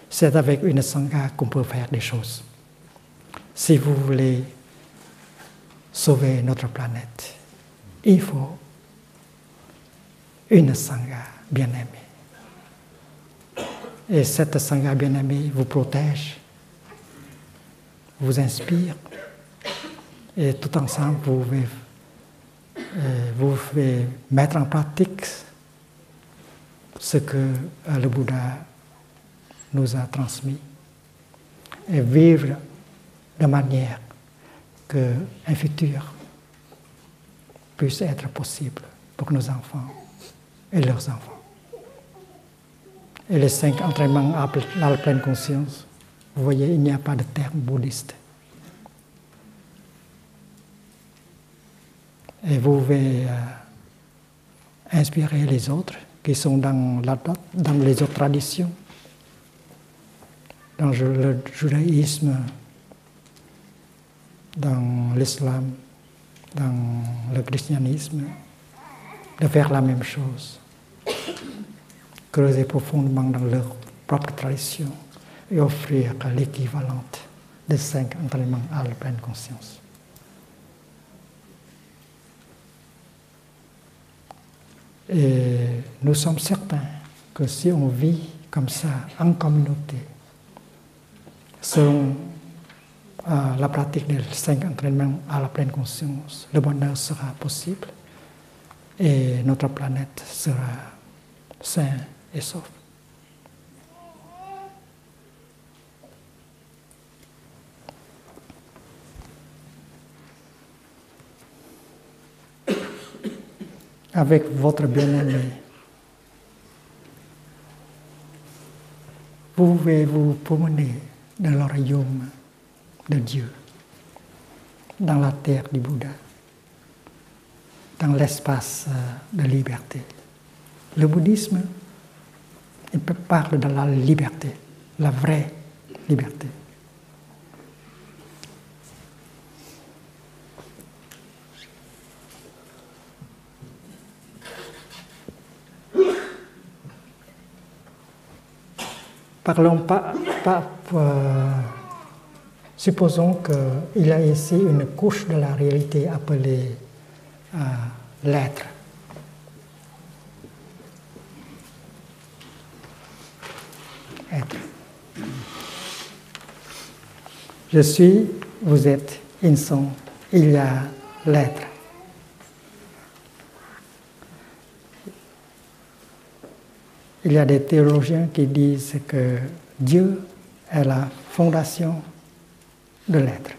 C'est avec une sangha qu'on peut faire des choses. Si vous voulez sauver notre planète, il faut une sangha bien-aimée. Et cette sangha bien-aimée vous protège, vous inspire, et tout ensemble, vous pouvez mettre en pratique ce que le Bouddha nous a transmis et vivre de manière qu'un futur puisse être possible pour nos enfants et leurs enfants. Et les 5 entraînements à la pleine conscience, vous voyez, il n'y a pas de terme bouddhiste. Et vous pouvez inspirer les autres qui sont dans les autres traditions, dans le judaïsme, dans l'islam, dans le christianisme, de faire la même chose. Creuser profondément dans leur propre tradition et offrir l'équivalent des 5 entraînements à la pleine conscience. Et nous sommes certains que si on vit comme ça, en communauté, selon la pratique des 5 entraînements à la pleine conscience, le bonheur sera possible et notre planète sera saine et sauve. Avec votre bien-aimé, vous pouvez vous promener dans le royaume de Dieu, dans la terre du Bouddha, dans l'espace de liberté. Le bouddhisme, il parle de la liberté, la vraie liberté. Parlons pas supposons qu'il y a ici une couche de la réalité appelée l'être. Être. Je suis, vous êtes, ils sont, il y a l'être. Il y a des théologiens qui disent que Dieu est la fondation de l'être.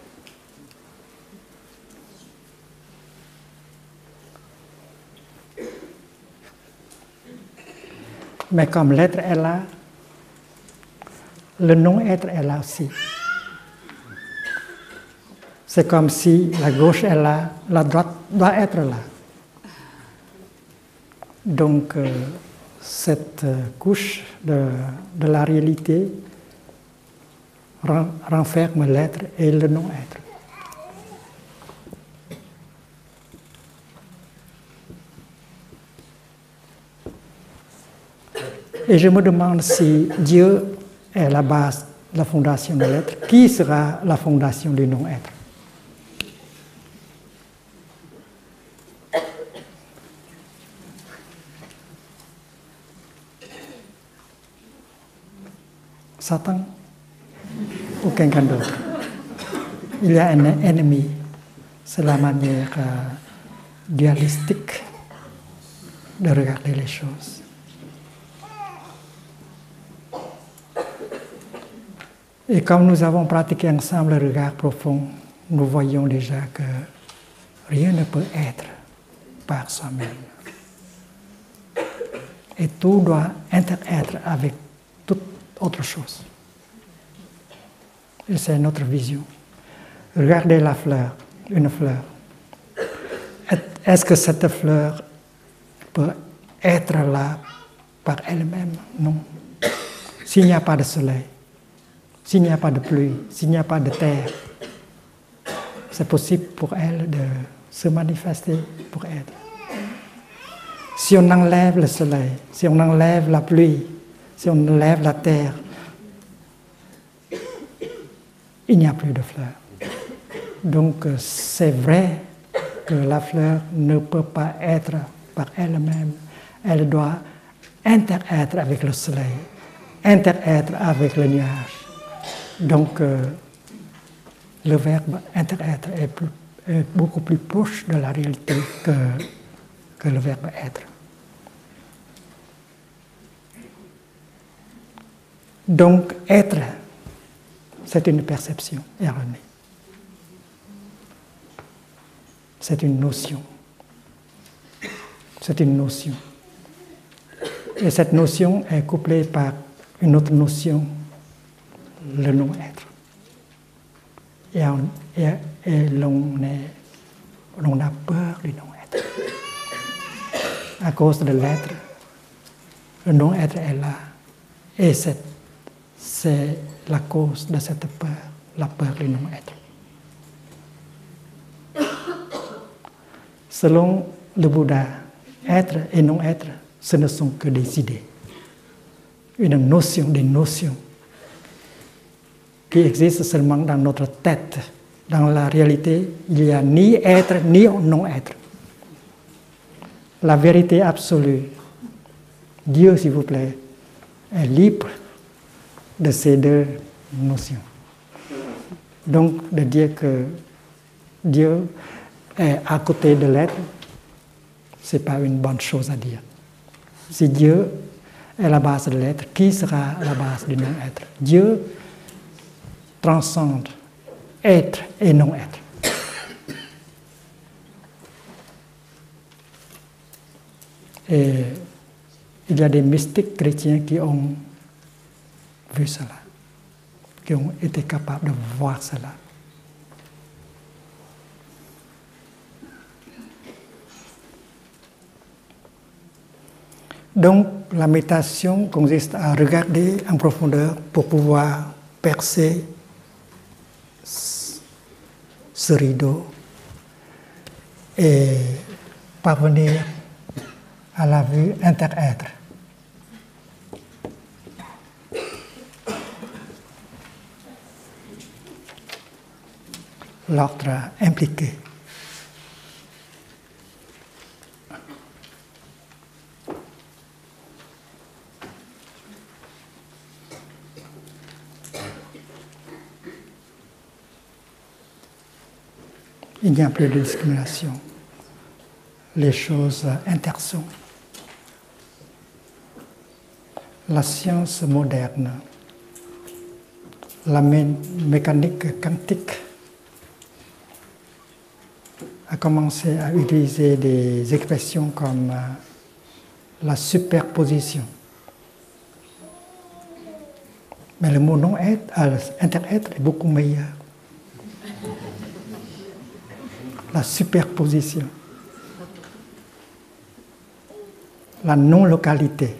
Mais comme l'être est là, le non-être est là aussi. C'est comme si la gauche est là, la droite doit être là. Donc, cette couche de la réalité renferme l'être et le non-être. Et je me demande si Dieu est la base, la fondation de l'être, qui sera la fondation du non-être? Satan ou quelqu'un d'autre. Il y a un ennemi. C'est la manière dualistique de regarder les choses. Et comme nous avons pratiqué ensemble le regard profond, nous voyons déjà que rien ne peut être par soi-même. Et tout doit interêtre avec toute autre chose. Et c'est notre vision. Regardez la fleur, une fleur. Est-ce que cette fleur peut être là par elle-même? Non. S'il n'y a pas de soleil, s'il n'y a pas de pluie, s'il n'y a pas de terre, c'est possible pour elle de se manifester pour être. Si on enlève le soleil, si on enlève la pluie, si on enlève la terre, il n'y a plus de fleurs. Donc c'est vrai que la fleur ne peut pas être par elle-même. Elle doit interêtre avec le soleil, interêtre avec le nuage. Donc le verbe interêtre est beaucoup plus proche de la réalité que le verbe être. Donc être, c'est une perception erronée. C'est une notion. C'est une notion. Et cette notion est couplée par une autre notion, le non-être. Et l'on a peur du non-être. À cause de l'être, le non-être est là. Et c'est la cause de cette peur, la peur du non-être. Selon le Bouddha, être et non-être, ce ne sont que des idées. Une notion, des notions qui existent seulement dans notre tête. Dans la réalité, il n'y a ni être ni non-être. La vérité absolue, Dieu s'il vous plaît, est libre de ces deux notions. Donc, de dire que Dieu est à côté de l'être, ce n'est pas une bonne chose à dire. Si Dieu est la base de l'être, qui sera la base du non-être? Dieu transcende être et non-être. Et il y a des mystiques chrétiens qui ont vu cela, qui ont été capables de voir cela. Donc, la méditation consiste à regarder en profondeur pour pouvoir percer ce rideau et parvenir à la vue inter-être. L'ordre impliqué. Il n'y a plus de discrimination. Les choses intersont. La science moderne, la mécanique quantique a commencé à utiliser des expressions comme la superposition. Mais le mot non-être, inter-être est beaucoup meilleur. La superposition, la non-localité,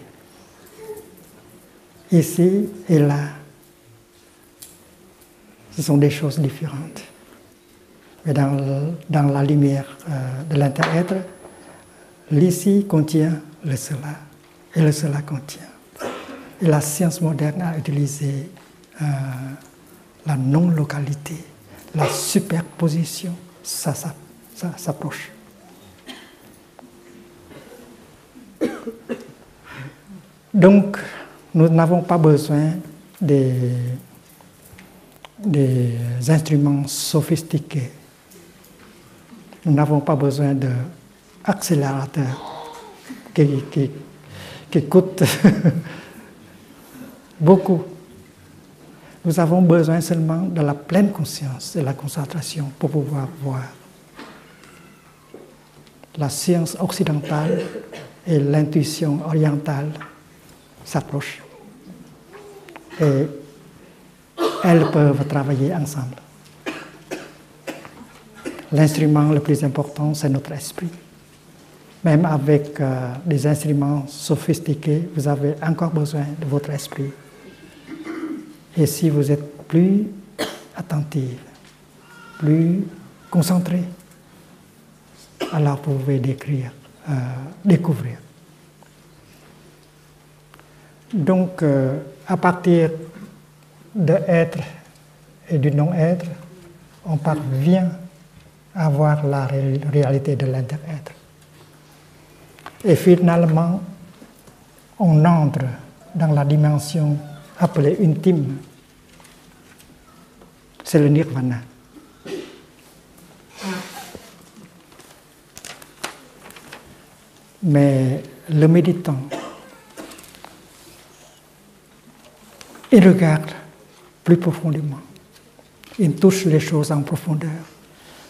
ici et là, ce sont des choses différentes. Mais dans la lumière de l'inter-être, l'ici contient le cela, et le cela contient. Et la science moderne a utilisé la non-localité, la superposition, ça s'approche. Donc, nous n'avons pas besoin des instruments sophistiqués. Nous n'avons pas besoin d'accélérateurs qui coûtent beaucoup. Nous avons besoin seulement de la pleine conscience et la concentration pour pouvoir voir. La science occidentale et l'intuition orientale s'approchent. Et elles peuvent travailler ensemble. L'instrument le plus important, c'est notre esprit. Même avec des instruments sophistiqués, vous avez encore besoin de votre esprit. Et si vous êtes plus attentif, plus concentré, alors vous pouvez découvrir. Donc, à partir de être et du non-être, on parvient à voir la réalité de l'inter-être. Et finalement, on entre dans la dimension appelée intime. C'est le nirvana. Mais le méditant, il regarde plus profondément. Il touche les choses en profondeur.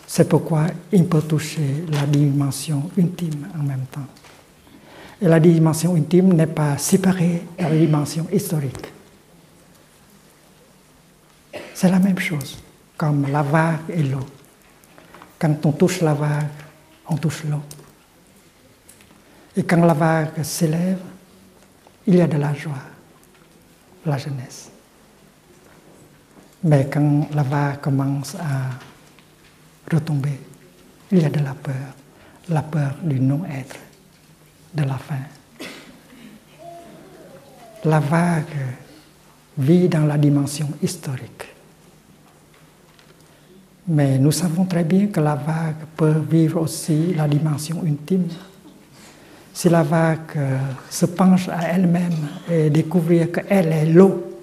C'est pourquoi il peut toucher la dimension intime en même temps. Et la dimension intime n'est pas séparée de la dimension historique. C'est la même chose, comme la vague et l'eau. Quand on touche la vague, on touche l'eau. Et quand la vague s'élève, il y a de la joie, la jeunesse. Mais quand la vague commence à retomber, il y a de la peur du non-être, de la fin. La vague vit dans la dimension historique. Mais nous savons très bien que la vague peut vivre aussi la dimension intime. Si la vague se penche à elle-même et découvrir qu'elle est l'eau,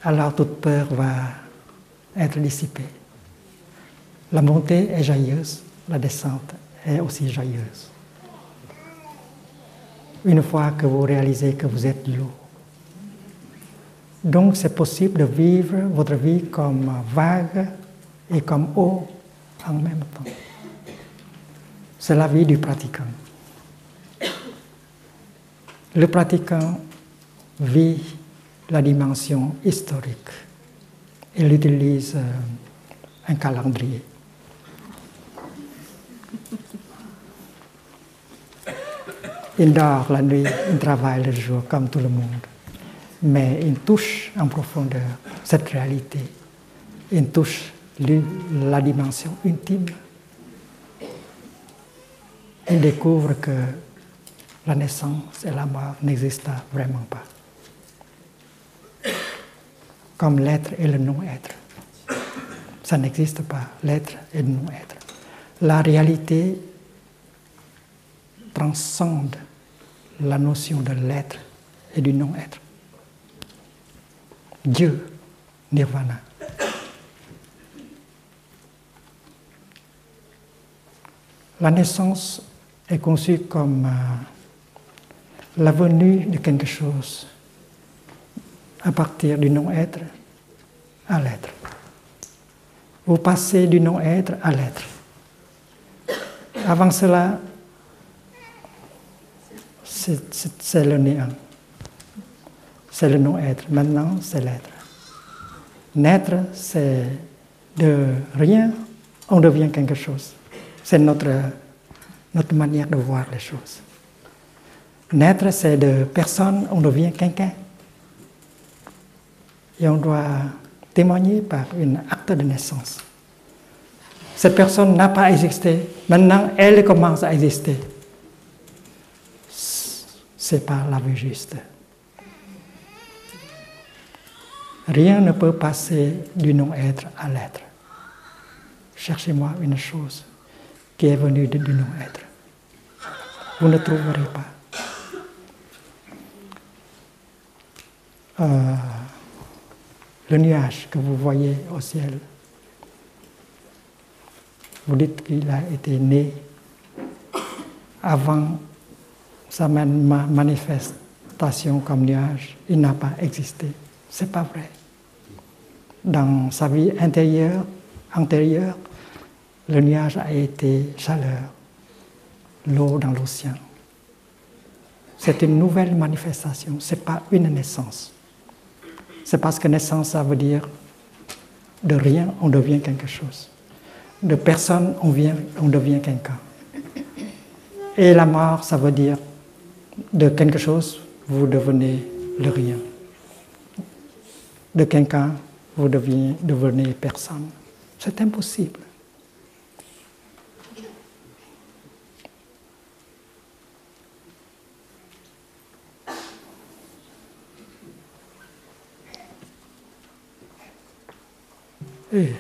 alors toute peur va être dissipé. La montée est joyeuse, la descente est aussi joyeuse. Une fois que vous réalisez que vous êtes l'eau. Donc c'est possible de vivre votre vie comme vague et comme eau en même temps. C'est la vie du pratiquant. Le pratiquant vit la dimension historique. Il utilise un calendrier. Il dort la nuit, il travaille le jour comme tout le monde. Mais il touche en profondeur cette réalité. Il touche la dimension intime. Il découvre que la naissance et la mort n'existent vraiment pas. Comme l'être et le non-être. Ça n'existe pas, l'être et le non-être. La réalité transcende la notion de l'être et du non-être. Dieu, Nirvana. La naissance est conçue comme la venue de quelque chose à partir du non-être à l'être. Vous passez du non-être à l'être. Avant cela, c'est le néant. C'est le non-être. Maintenant, c'est l'être. Naître, c'est de rien, on devient quelque chose. C'est notre manière de voir les choses. Naître, c'est de personne, on devient quelqu'un. Et on doit témoigner par un acte de naissance. Cette personne n'a pas existé. Maintenant, elle commence à exister. C'est pas la vue juste. Rien ne peut passer du non-être à l'être. Cherchez-moi une chose qui est venue du non-être. Vous ne trouverez pas. Le nuage que vous voyez au ciel, vous dites qu'il a été né avant sa manifestation comme nuage. Il n'a pas existé. Ce n'est pas vrai. Dans sa vie antérieure, le nuage a été chaleur, l'eau dans l'océan. C'est une nouvelle manifestation, ce n'est pas une naissance. C'est parce que naissance, ça veut dire de rien, on devient quelque chose. De personne, on devient quelqu'un. Et la mort, ça veut dire de quelque chose, vous devenez le rien. De quelqu'un, vous devenez personne. C'est impossible. Et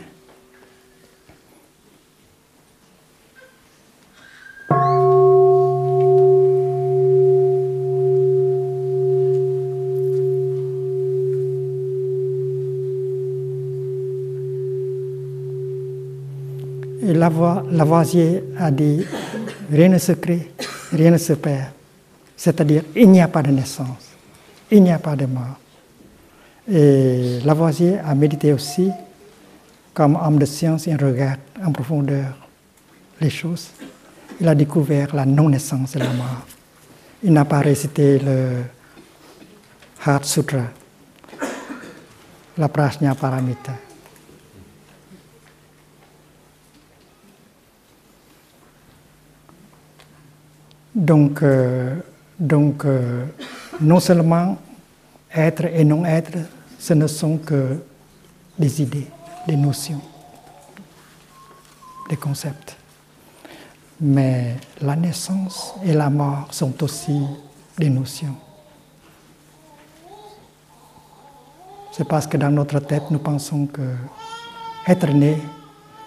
Lavoisier a dit « Rien ne se crée, rien ne se perd ». C'est-à-dire, il n'y a pas de naissance, il n'y a pas de mort. Et Lavoisier a médité aussi, comme homme de science, il regarde en profondeur les choses. Il a découvert la non-naissance et la mort. Il n'a pas récité le Heart Sutra, la Prajna Paramita. Donc, non seulement être et non-être, ce ne sont que des idées, des notions, des concepts. Mais la naissance et la mort sont aussi des notions. C'est parce que dans notre tête, nous pensons que être né,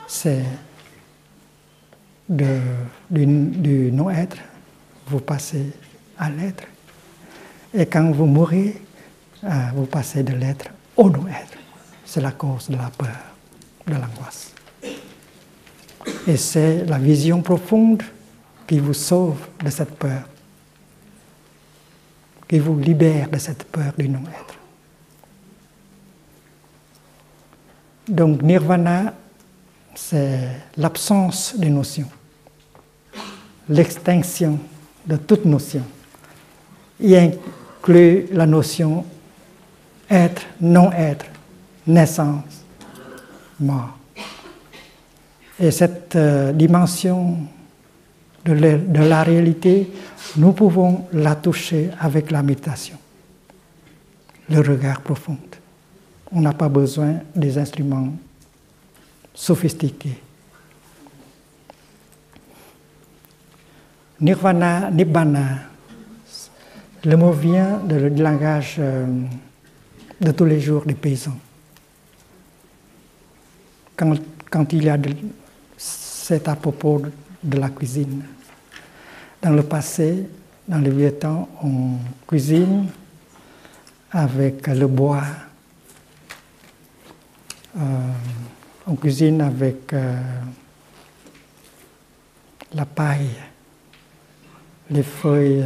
c'est du non-être, vous passez à l'être. Et quand vous mourrez, vous passez de l'être au non-être. C'est la cause de la peur. de l'angoisse. Et c'est la vision profonde qui vous sauve de cette peur, qui vous libère de cette peur du non-être. Donc nirvana, c'est l'absence des notions, l'extinction de toute notion. Il inclut la notion être, non-être, naissance, mort. Et cette dimension de la réalité, nous pouvons la toucher avec la méditation, le regard profond. On n'a pas besoin des instruments sophistiqués. Nirvana, nibbana, le mot vient du langage de tous les jours des paysans. Quand il y a c'est à propos de la cuisine. Dans le passé, dans le vieux temps, on cuisine avec le bois, on cuisine avec la paille, les feuilles,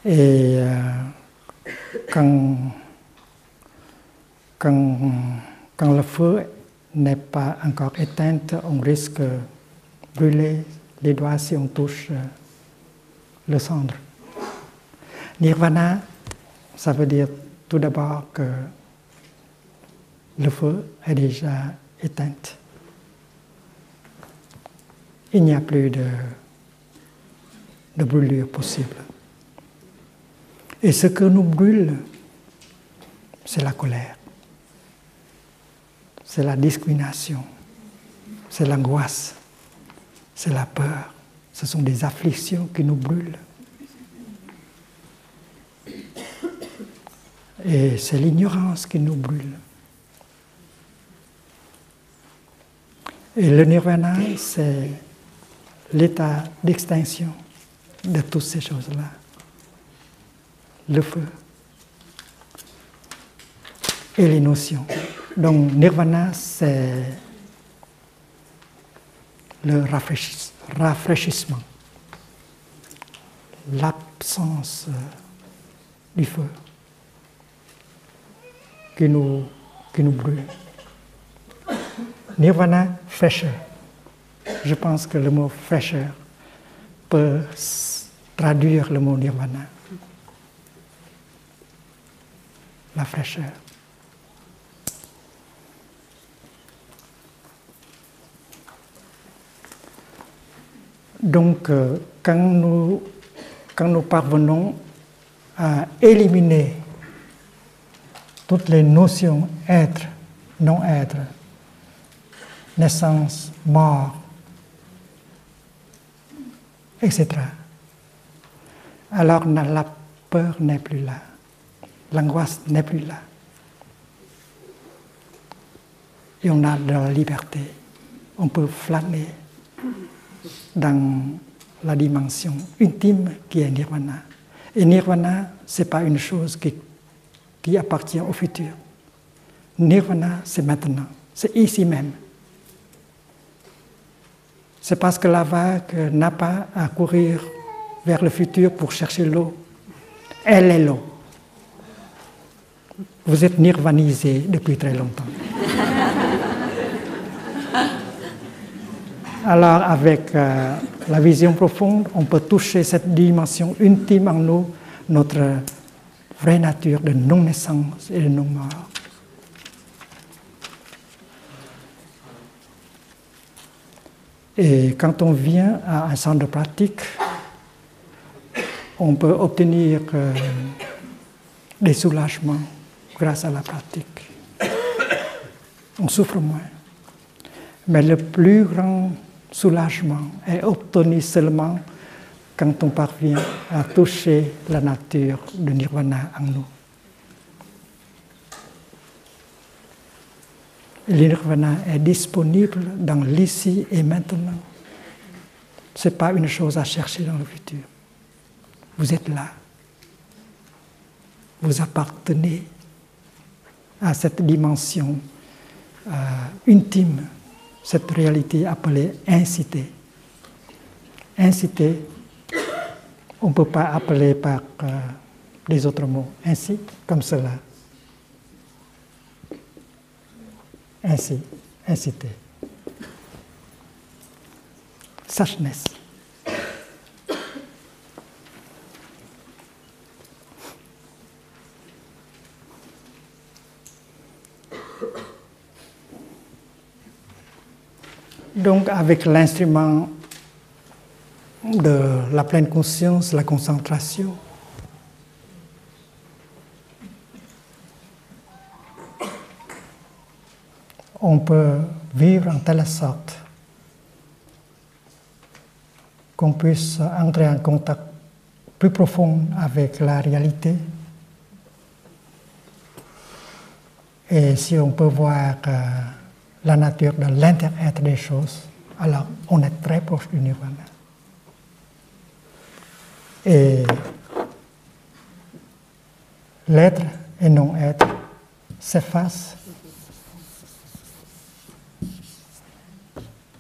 et quand le feu n'est pas encore éteint, on risque de brûler les doigts si on touche le cendre. Nirvana, ça veut dire tout d'abord que le feu est déjà éteint. Il n'y a plus de brûlure possible. Et ce que nous brûle, c'est la colère, c'est la discrimination, c'est l'angoisse, c'est la peur. Ce sont des afflictions qui nous brûlent. Et c'est l'ignorance qui nous brûle. Et le nirvana, c'est l'état d'extinction de toutes ces choses-là. Le feu et les notions. Donc, nirvana, c'est le rafraîchissement, l'absence du feu qui nous brûle. Nirvana, fraîcheur. Je pense que le mot fraîcheur peut traduire le mot nirvana. La fraîcheur. Donc, quand nous parvenons à éliminer toutes les notions être, non-être, naissance, mort, etc., alors la peur n'est plus là. L'angoisse n'est plus là. Et on a de la liberté. On peut flâner dans la dimension intime qui est nirvana. Et nirvana, ce n'est pas une chose qui appartient au futur. Nirvana, c'est maintenant. C'est ici même. C'est parce que la vague n'a pas à courir vers le futur pour chercher l'eau. Elle est l'eau. Vous êtes nirvanisé depuis très longtemps. Alors, avec la vision profonde, on peut toucher cette dimension intime en nous, notre vraie nature de non-naissance et de non-mort. Et quand on vient à un centre de pratique, on peut obtenir des soulagements grâce à la pratique. On souffre moins. Mais le plus grand soulagement est obtenu seulement quand on parvient à toucher la nature de nirvana en nous. Le nirvana est disponible dans l'ici et maintenant. Ce n'est pas une chose à chercher dans le futur. Vous êtes là. Vous appartenez à cette dimension intime, cette réalité appelée incité. Incité, on ne peut pas appeler par des autres mots. Ainsi, comme cela. Ainsi, incité. Suchness. Donc, avec l'instrument de la pleine conscience, la concentration, on peut vivre en telle sorte qu'on puisse entrer en contact plus profond avec la réalité. Et si on peut voir la nature de l'inter-être des choses, alors on est très proche du nirvana. Et l'être et non-être s'effacent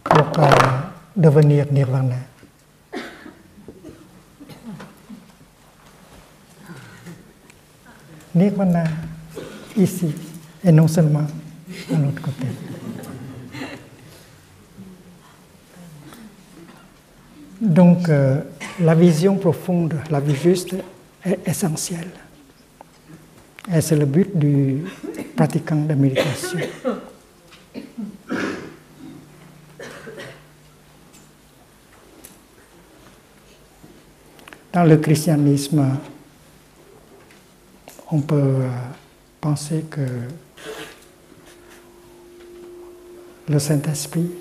pour devenir nirvana. Nirvana ici et non seulement à l'autre côté. Donc, la vision profonde, la vie juste est essentielle. Et c'est le but du pratiquant de méditation. Dans le christianisme, on peut penser que le Saint-Esprit,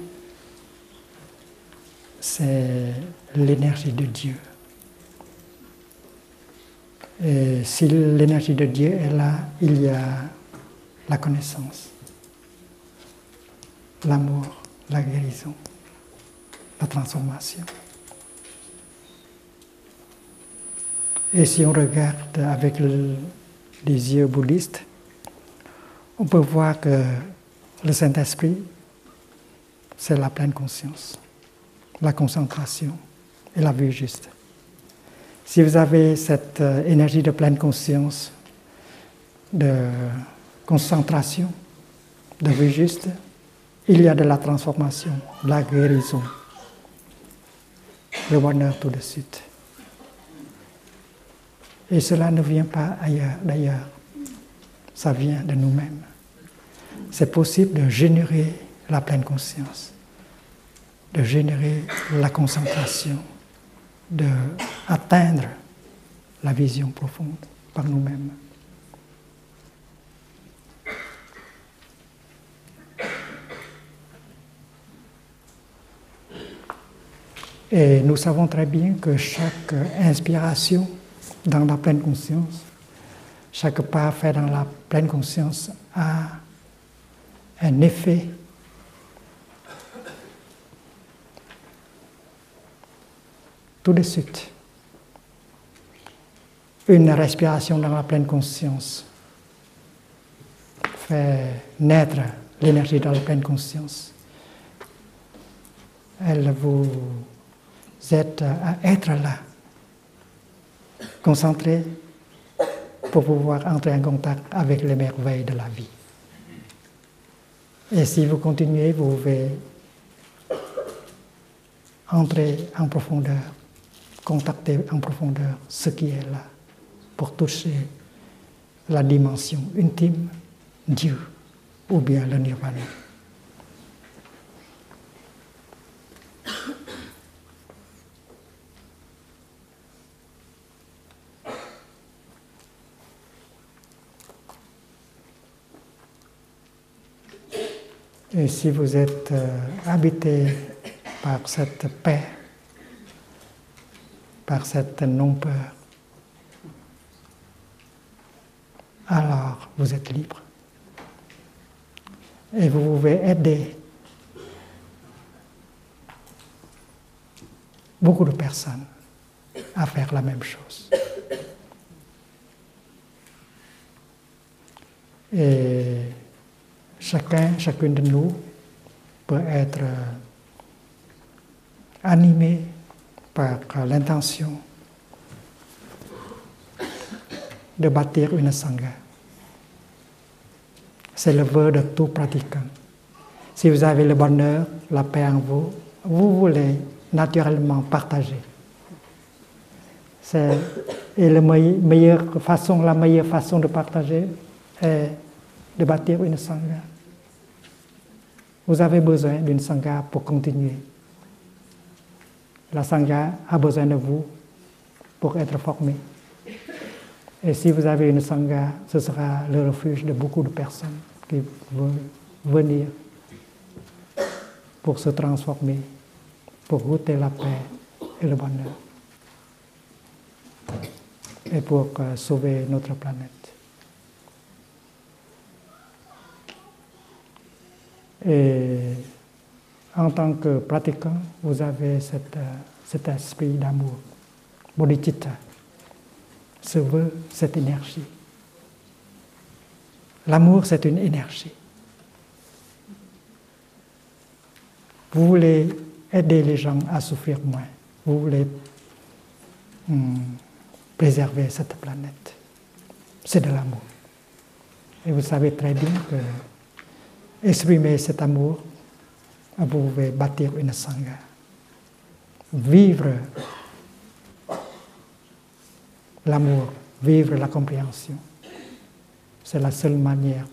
c'est l'énergie de Dieu. Et si l'énergie de Dieu est là, il y a la connaissance, l'amour, la guérison, la transformation. Et si on regarde avec les yeux bouddhistes, on peut voir que le Saint-Esprit, c'est la pleine conscience, la concentration et la vue juste. Si vous avez cette énergie de pleine conscience, de concentration, de vue juste, il y a de la transformation, de la guérison, le bonheur tout de suite. Et cela ne vient pas ailleurs, d'ailleurs, ça vient de nous-mêmes. C'est possible de générer la pleine conscience, de générer la concentration, d'atteindre la vision profonde par nous-mêmes. Et nous savons très bien que chaque inspiration dans la pleine conscience, chaque pas fait dans la pleine conscience a un effet tout de suite. Une respiration dans la pleine conscience fait naître l'énergie dans la pleine conscience. Elle vous aide à être là, concentré pour pouvoir entrer en contact avec les merveilles de la vie. Et si vous continuez, vous pouvez entrer en profondeur, contacter en profondeur ce qui est là, pour toucher la dimension intime, Dieu, ou bien le nirvana. Et si vous êtes habité par cette paix, par cette non-peur, alors vous êtes libre. Et vous pouvez aider beaucoup de personnes à faire la même chose. Et chacune de nous peut être animé par l'intention de bâtir une sangha. C'est le vœu de tout pratiquant. Si vous avez le bonheur, la paix en vous, vous voulez naturellement partager. Et la meilleure façon de partager est de bâtir une sangha. Vous avez besoin d'une sangha pour continuer. La sangha a besoin de vous pour être formée. Et si vous avez une sangha, ce sera le refuge de beaucoup de personnes qui veulent venir pour se transformer, pour goûter la paix et le bonheur, et pour sauver notre planète. Et en tant que pratiquant, vous avez cet esprit d'amour, bodhicitta, ce vœu, cette énergie. L'amour, c'est une énergie. Vous voulez aider les gens à souffrir moins. Vous voulez préserver cette planète. C'est de l'amour. Et vous savez très bien que exprimer cet amour, vous pouvez bâtir une sangha. Vivre l'amour, vivre la compréhension. C'est la seule manière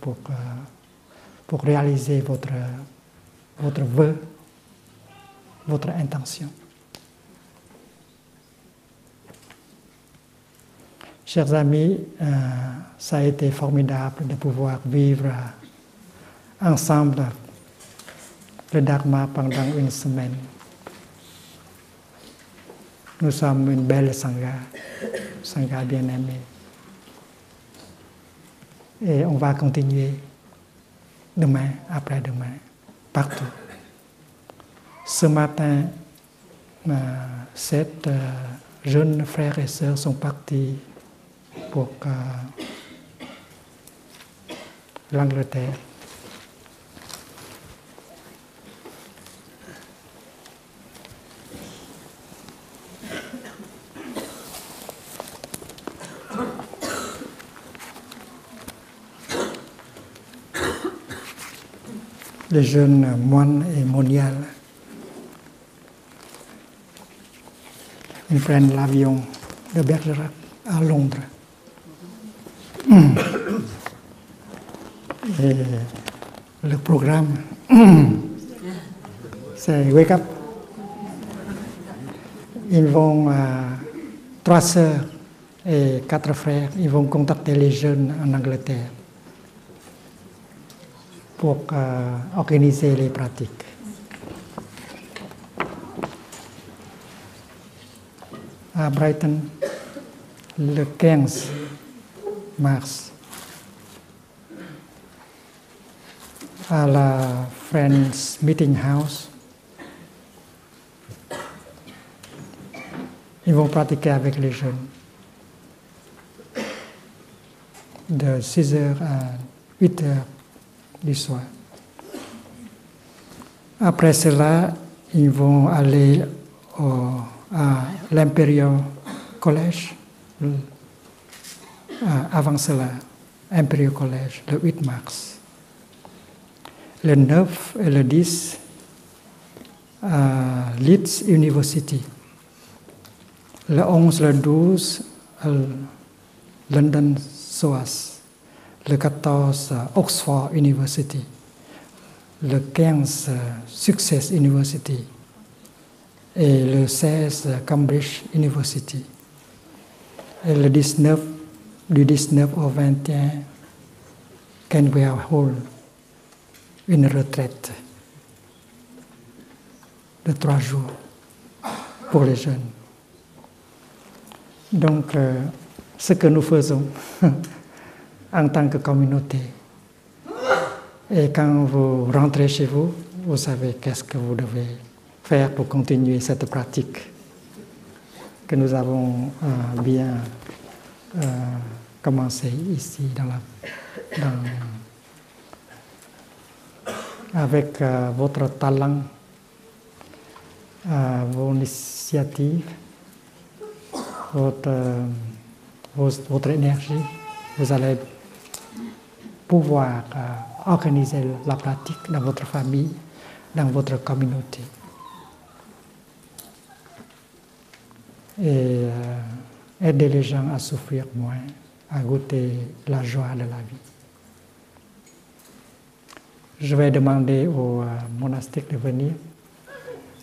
pour réaliser votre vœu, votre intention. Chers amis, ça a été formidable de pouvoir vivre ensemble le Dharma pendant une semaine. Nous sommes une belle sangha bien-aimée. Et on va continuer demain, après-demain, partout. Ce matin, 7 jeunes frères et sœurs sont partis pour l'Angleterre. Les jeunes moines et moniales. Ils prennent l'avion de Bergerac à Londres. Et le programme, c'est Wake Up. Ils vont, 3 sœurs et 4 frères, ils vont contacter les jeunes en Angleterre pour organiser les pratiques. À Brighton, le 15 mars, à la Friends Meeting House, ils vont pratiquer avec les jeunes de 6h à 8h du soir. Après cela, ils vont aller à l'Imperial College. Avant cela, Imperial College, le 8 mars. Le 9 et le 10, à Leeds University. Le 11, le 12, à London SOAS. Le 14, Oxford University. Le 15, Success University. Et le 16, Cambridge University. Et le 19, du 19 au 21, Canberra Hall, une retraite de 3 jours pour les jeunes. Donc, ce que nous faisons en tant que communauté, et quand vous rentrez chez vous, vous savez qu'est-ce que vous devez faire pour continuer cette pratique. que nous avons bien commencé ici avec votre talent, vos initiatives, votre énergie. Vous allez pouvoir organiser la pratique dans votre famille, dans votre communauté. Et aider les gens à souffrir moins, à goûter la joie de la vie. Je vais demander aux monastiques de venir,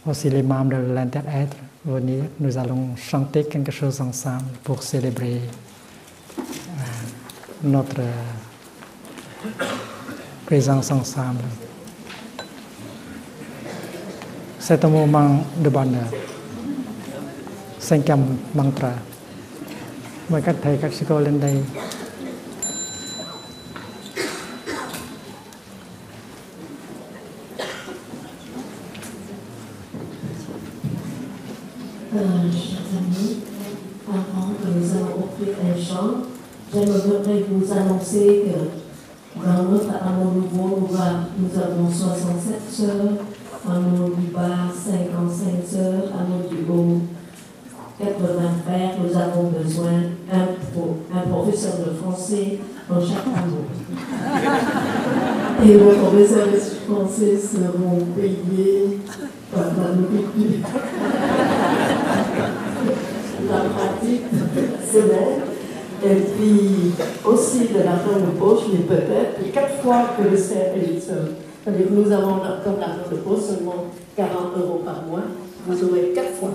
aussi les membres de l'inter-être venir. Nous allons chanter quelque chose ensemble pour célébrer notre présence ensemble. C'est un moment de bonheur. 5e mantra. Mời các thầy, các sư cô lên đây. Chers amis, avant que nous allons offrir un chant, j'aimerais vous annoncer que dans notre amour nouveau, nous avons 67 sœurs, amour du bas 55 sœurs, amour du haut 80 frères. Nous avons besoin d'un professeur de français dans chaque amour. Et nos professeurs de français seront payés par la nourriture. La pratique semaine, et puis aussi de l'argent de poche, mais peut-être 4 fois que le service. C'est-à-dire que nous avons comme l'argent de poche seulement 40 € par mois, vous aurez 4 fois.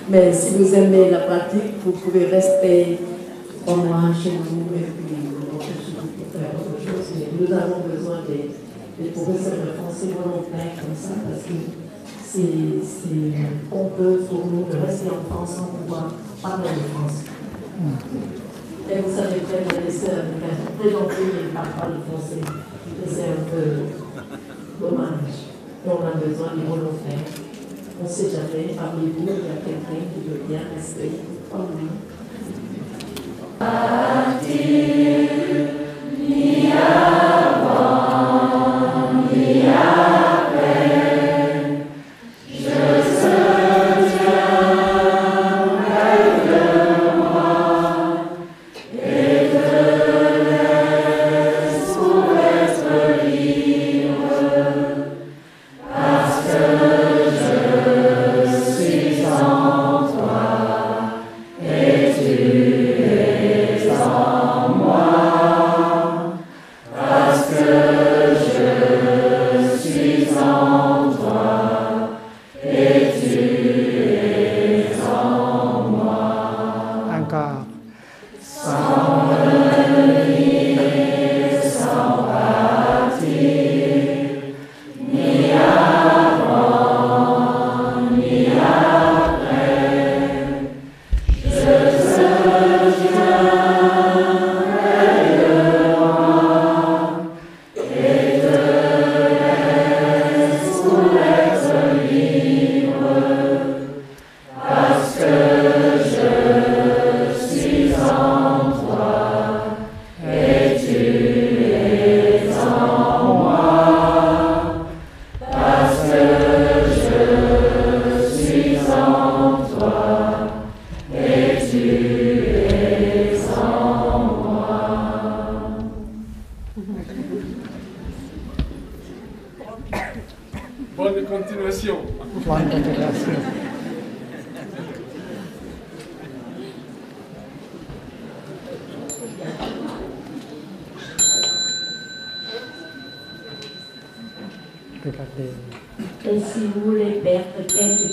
Mais si vous aimez la pratique, vous pouvez rester 3 mois chez nous et puis vous faire autre chose. Mais nous avons besoin des professeurs de français volontaires comme ça parce que c'est honteux pour nous de rester en France sans pouvoir parler de français. Et vous savez très bien, les sœurs, très gentilles, ils ne parlent pas le français. Et c'est un peu dommage. Et on a besoin des volontaires. On ne sait jamais, parmi vous, il y a quelqu'un qui veut bien rester comme nous. Bonne continuation. Bonne continuation. Et si vous voulez perdre quelques